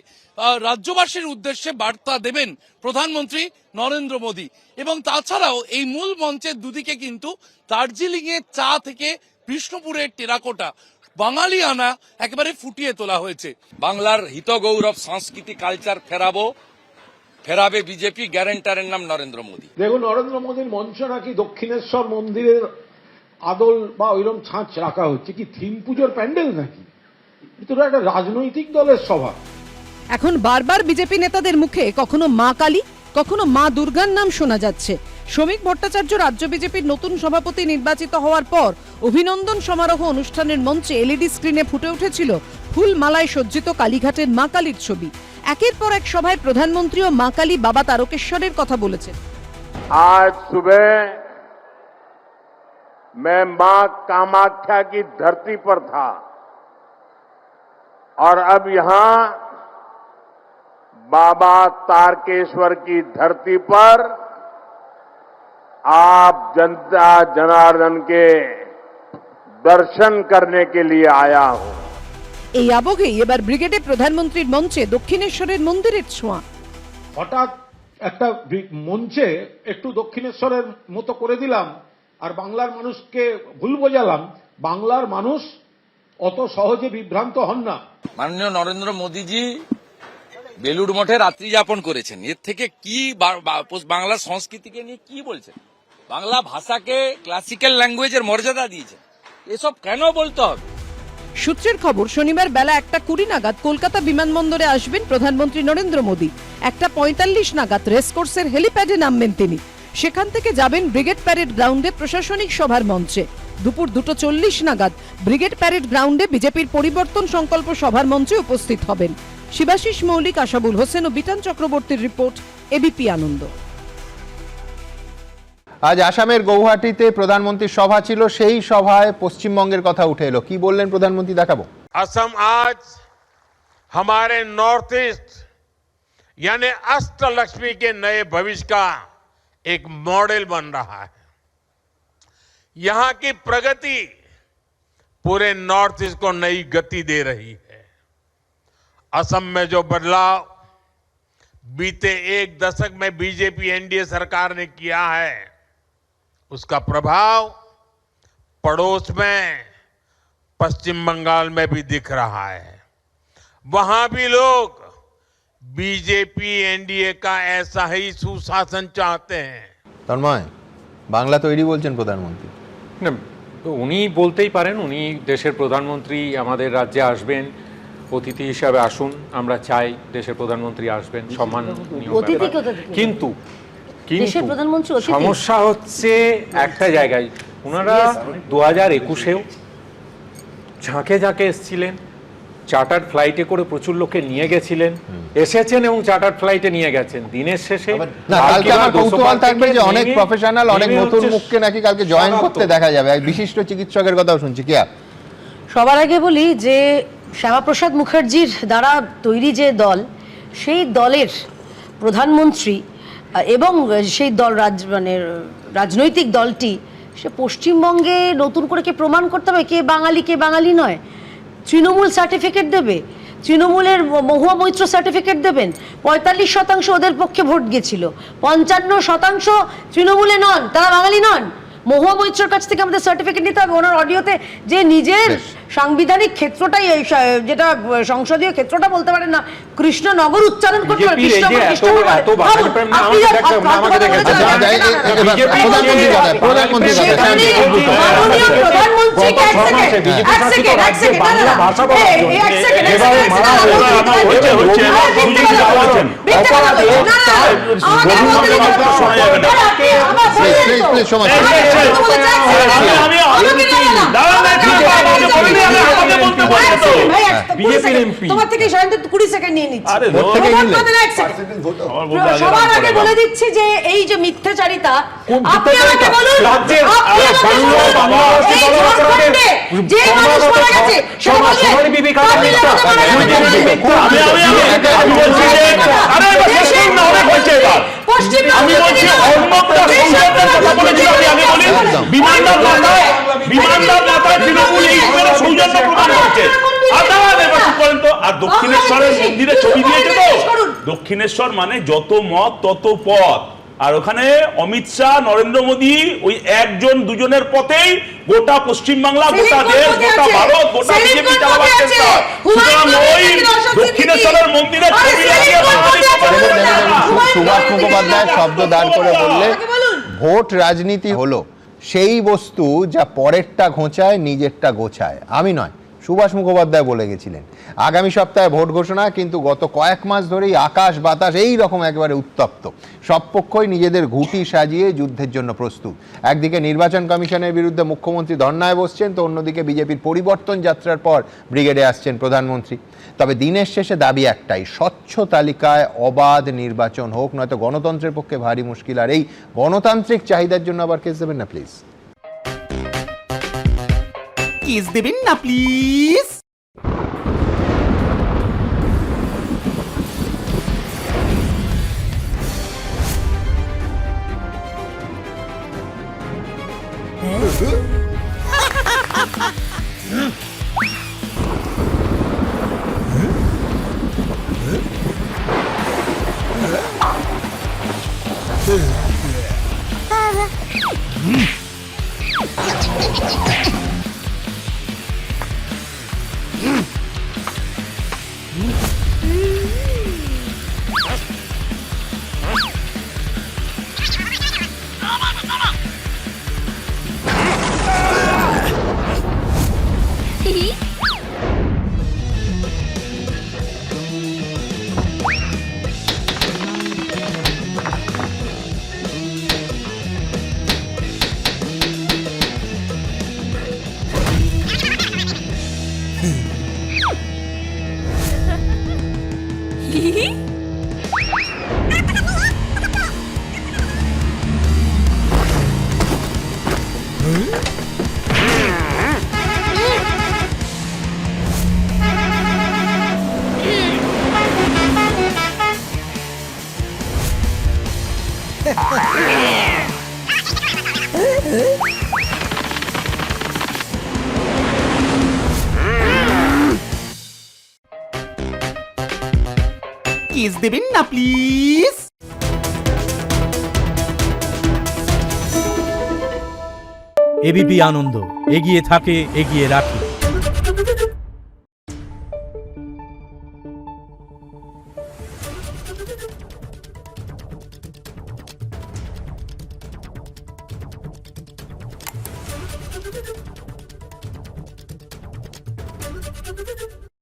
রাজ্যবাসীর উদ্দেশ্যে বার্তা দেবেন প্রধানমন্ত্রী নরেন্দ্র মোদী, এবং তাছাড়াও এই মূল মঞ্চের দুদিকে কিন্তু দার্জিলিং এর চা থেকে বিষ্ণুপুরের টেরাকোটা বাঙালি আনা একেবারে ফুটিয়ে তোলা হয়েছে। বাংলার হিতগৌরব সংস্কৃতি কালচার ফেরাবে বিজেপি, গ্যারেন্টারের নাম নরেন্দ্র মোদী। দেখুন, নরেন্দ্র মোদীর মঞ্চ নাকি দক্ষিণেশ্বর মন্দিরের আদল বা ওইরকম ছাঁচ রাখা হচ্ছে, কি থিম পুজোর প্যান্ডেল নাকি? এটা একটা রাজনৈতিক দলের সভা। এখন বারবার বিজেপি নেতাদের মুখে কখনো মা কালী, কখনো মা দুর্গার নাম শোনা যাচ্ছে। শ্রমিক ভট্টাচার্য রাজ্য বিজেপির নতুন সভাপতি নির্বাচিত হওয়ার পর অভিনন্দন সমারোহ অনুষ্ঠানের মঞ্চে এলইডি স্ক্রিনে ফুটে উঠেছিল ফুল মালায় সজ্জিত কালীঘাটের মা কালীর ছবি। একের পর এক সভায় প্রধানমন্ত্রী ও মা কালী বাবা তারকেশ্বরের কথা বলেছেন। आज सुबह मैं मां कामाख्या की धरती पर था और अब यहां बाबा तारकेश्वर की धरती पर आप जनता जनार्दन के दर्शन करने के लिए आया हूं। এই আবহেই এবার ব্রিগেডে প্রধানমন্ত্রীর মঞ্চে দক্ষিণেশ্বরের মন্দিরের ছোঁয়া। হঠাৎ একটা মঞ্চে একটু দক্ষিণেশ্বরের মতো করে দিলাম আর বাংলার মানুষকে ভুল বোঝালাম। বাংলার মানুষ অত সহজে বিভ্রান্ত হন না। মাননীয় নরেন্দ্র মোদীজি বেলুড় মঠে রাত্রি যাপন করেছেন, এর থেকে কি বাংলা সংস্কৃতিকে নিয়ে কি বলছেন? বাংলা ভাষাকে ক্লাসিক্যাল ল্যাঙ্গুয়েজের মর্যাদা দিয়েছেন, এসব কেন বলতে হবে? সূত্রের খবর, শনিবার বেলা 1:20 নাগাদ কলকাতা বিমানবন্দরে আসবেন প্রধানমন্ত্রী নরেন্দ্র মোদী। 1:45 নাগাদ রেসকোর্সের হেলিপ্যাডে নামবেন তিনি। সেখান থেকে যাবেন ব্রিগেড প্যারেড গ্রাউন্ডে প্রশাসনিক সভার মঞ্চে। দুপুর 2:40 নাগাদ ব্রিগেড প্যারেড গ্রাউন্ডে বিজেপির পরিবর্তন সংকল্প সভার মঞ্চে উপস্থিত হবেন। শিবাশিস মৌলিক, আশাবুল হোসেন ও বিটান চক্রবর্তীর রিপোর্ট, এবিপি আনন্দ। আজ আসামের গৌহাটিতে প্রধানমন্ত্রীর সভা ছিল, সেই সভায় পশ্চিমবঙ্গের কথা উঠে এলো। কি বললেন প্রধানমন্ত্রী দেখাবো। असम आज हमारे नॉर्थ ईस्ट यानी अष्टलक्ष्मी के नए भविष्य का एक मॉडल बन रहा है। यहां की प्रगति पूरे नॉर्थ ईस्ट को नई गति दे रही है। असम में जो बदलाव बीते एक दशक में बीजेपी एनडीए सरकार ने किया है, उसका प्रभाव पड़ोस में पश्चिम बंगाल में भी दिख रहा है। वहां भी लोग बीजेपी एनडीए का ऐसा ही सुशासन चाहते हैं। তন্ময়, বাংলা তৈরি বলছেন প্রধানমন্ত্রী। না, উনি বলতেই পারেন, উনি দেশের প্রধানমন্ত্রী, আমাদের রাজ্যে আসবেন, অতিথি হিসাবে আসুন, আমরা চাই দেশের প্রধানমন্ত্রী আসবেন, সম্মান। কিন্তু সমস্যা হচ্ছে একটা জায়গায়, ওনারা 2021-এও ঝাঁকে ঝাঁকে এসেছিলেন, চার্টার্ড ফ্লাইটে করে প্রচুর লোককে নিয়ে গেছিলেন, এসেছেন এবং চার্টার্ড ফ্লাইটে নিয়ে গেছেন। দিনের শেষে কালকে আমার কৌতূহল থাকবে যে অনেক প্রফেশনাল, অনেক নতুন মুখকে নাকি কালকে জয়েন করতে দেখা যাবে। এক বিশিষ্ট চিকিৎসকের কথাও শুনছি। কি সবার আগে বলি যে শ্যামাপ্রসাদ মুখার্জির দ্বারা তৈরি যে দল, সেই দলের প্রধানমন্ত্রী এবং সেই দল রাজনৈতিক দলটি, সে পশ্চিমবঙ্গে নতুন করে কে প্রমাণ করতে হবে কে বাঙালি কে বাঙালি নয়? তৃণমূল সার্টিফিকেট দেবে, তৃণমূলের মহুয়া মৈত্র সার্টিফিকেট দেবেন। 45% ওদের পক্ষে ভোট গেছিল, 55% তৃণমূলে নন, তারা বাঙালি নন। মহুয়া মৈত্রর কাছ থেকে আমাদের সার্টিফিকেট নিতে হবে। ওনার অডিওতে যে নিজের সাংবিধানিক ক্ষেত্রটাই, যেটা সংসদীয় ক্ষেত্রটা বলতে পারেন না, কৃষ্ণনগর উচ্চারণ করতে পারেন। তোমার থেকে 20 সেকেন্ড নিয়ে নিচ্ছি। সবার আগে বলে দিচ্ছি যে এই যে মিথ্যাচারিতা, আপনি আমাকে বলুন, যে মানুষ মারা গেছে সে আর দক্ষিণেশ্বরের মন্দিরে ছবি দিয়েছে তো, দক্ষিণেশ্বর মানে যত মত তত পথ। আর ওখানে অমিত শাহ, নরেন্দ্র মোদী ওই একজন দুজনের পথেই গোটা পশ্চিমবাংলা, গোটা দেশ, গোটা ভারত, গোটা বিজেপি চালাবার চেষ্টা। সুতরাং ওই দক্ষিণেশ্বরের মন্দিরে ছবি লাগিয়ে সুভাষ মুখোপাধ্যায় শব্দ দাঁড় করে বললে ভোট রাজনীতি হলো সেই বস্তু যা পরেরটা ঘোচায় নিজেরটা গোছায়। আমি নয়, সুভাষ মুখোপাধ্যায় বলে গেছিলেন। আগামী সপ্তাহে ভোট ঘোষণা, কিন্তু গত কয়েক মাস ধরেই আকাশ বাতাস এই রকম একেবারে উত্তপ্ত। সব পক্ষই নিজেদের ঘুঁটি সাজিয়ে যুদ্ধের জন্য প্রস্তুত। একদিকে নির্বাচন কমিশনের বিরুদ্ধে মুখ্যমন্ত্রী ধর্নায় বসছেন, তো অন্যদিকে বিজেপির পরিবর্তন যাত্রার পর ব্রিগেডে আসছেন প্রধানমন্ত্রী। তবে দিনের শেষে দাবি একটাই, স্বচ্ছ তালিকায় অবাধ নির্বাচন হোক, নয়তো গণতন্ত্রের পক্ষে ভারী মুশকিল। আর এই গণতান্ত্রিক চাহিদার জন্য আবার কেস দেবেন না প্লিজ, কেস দেবেন না প্লিজ। কিস দেবেন না প্লিজ। এবিপি আনন্দ, এগিয়ে থাকে, এগিয়ে রাখে।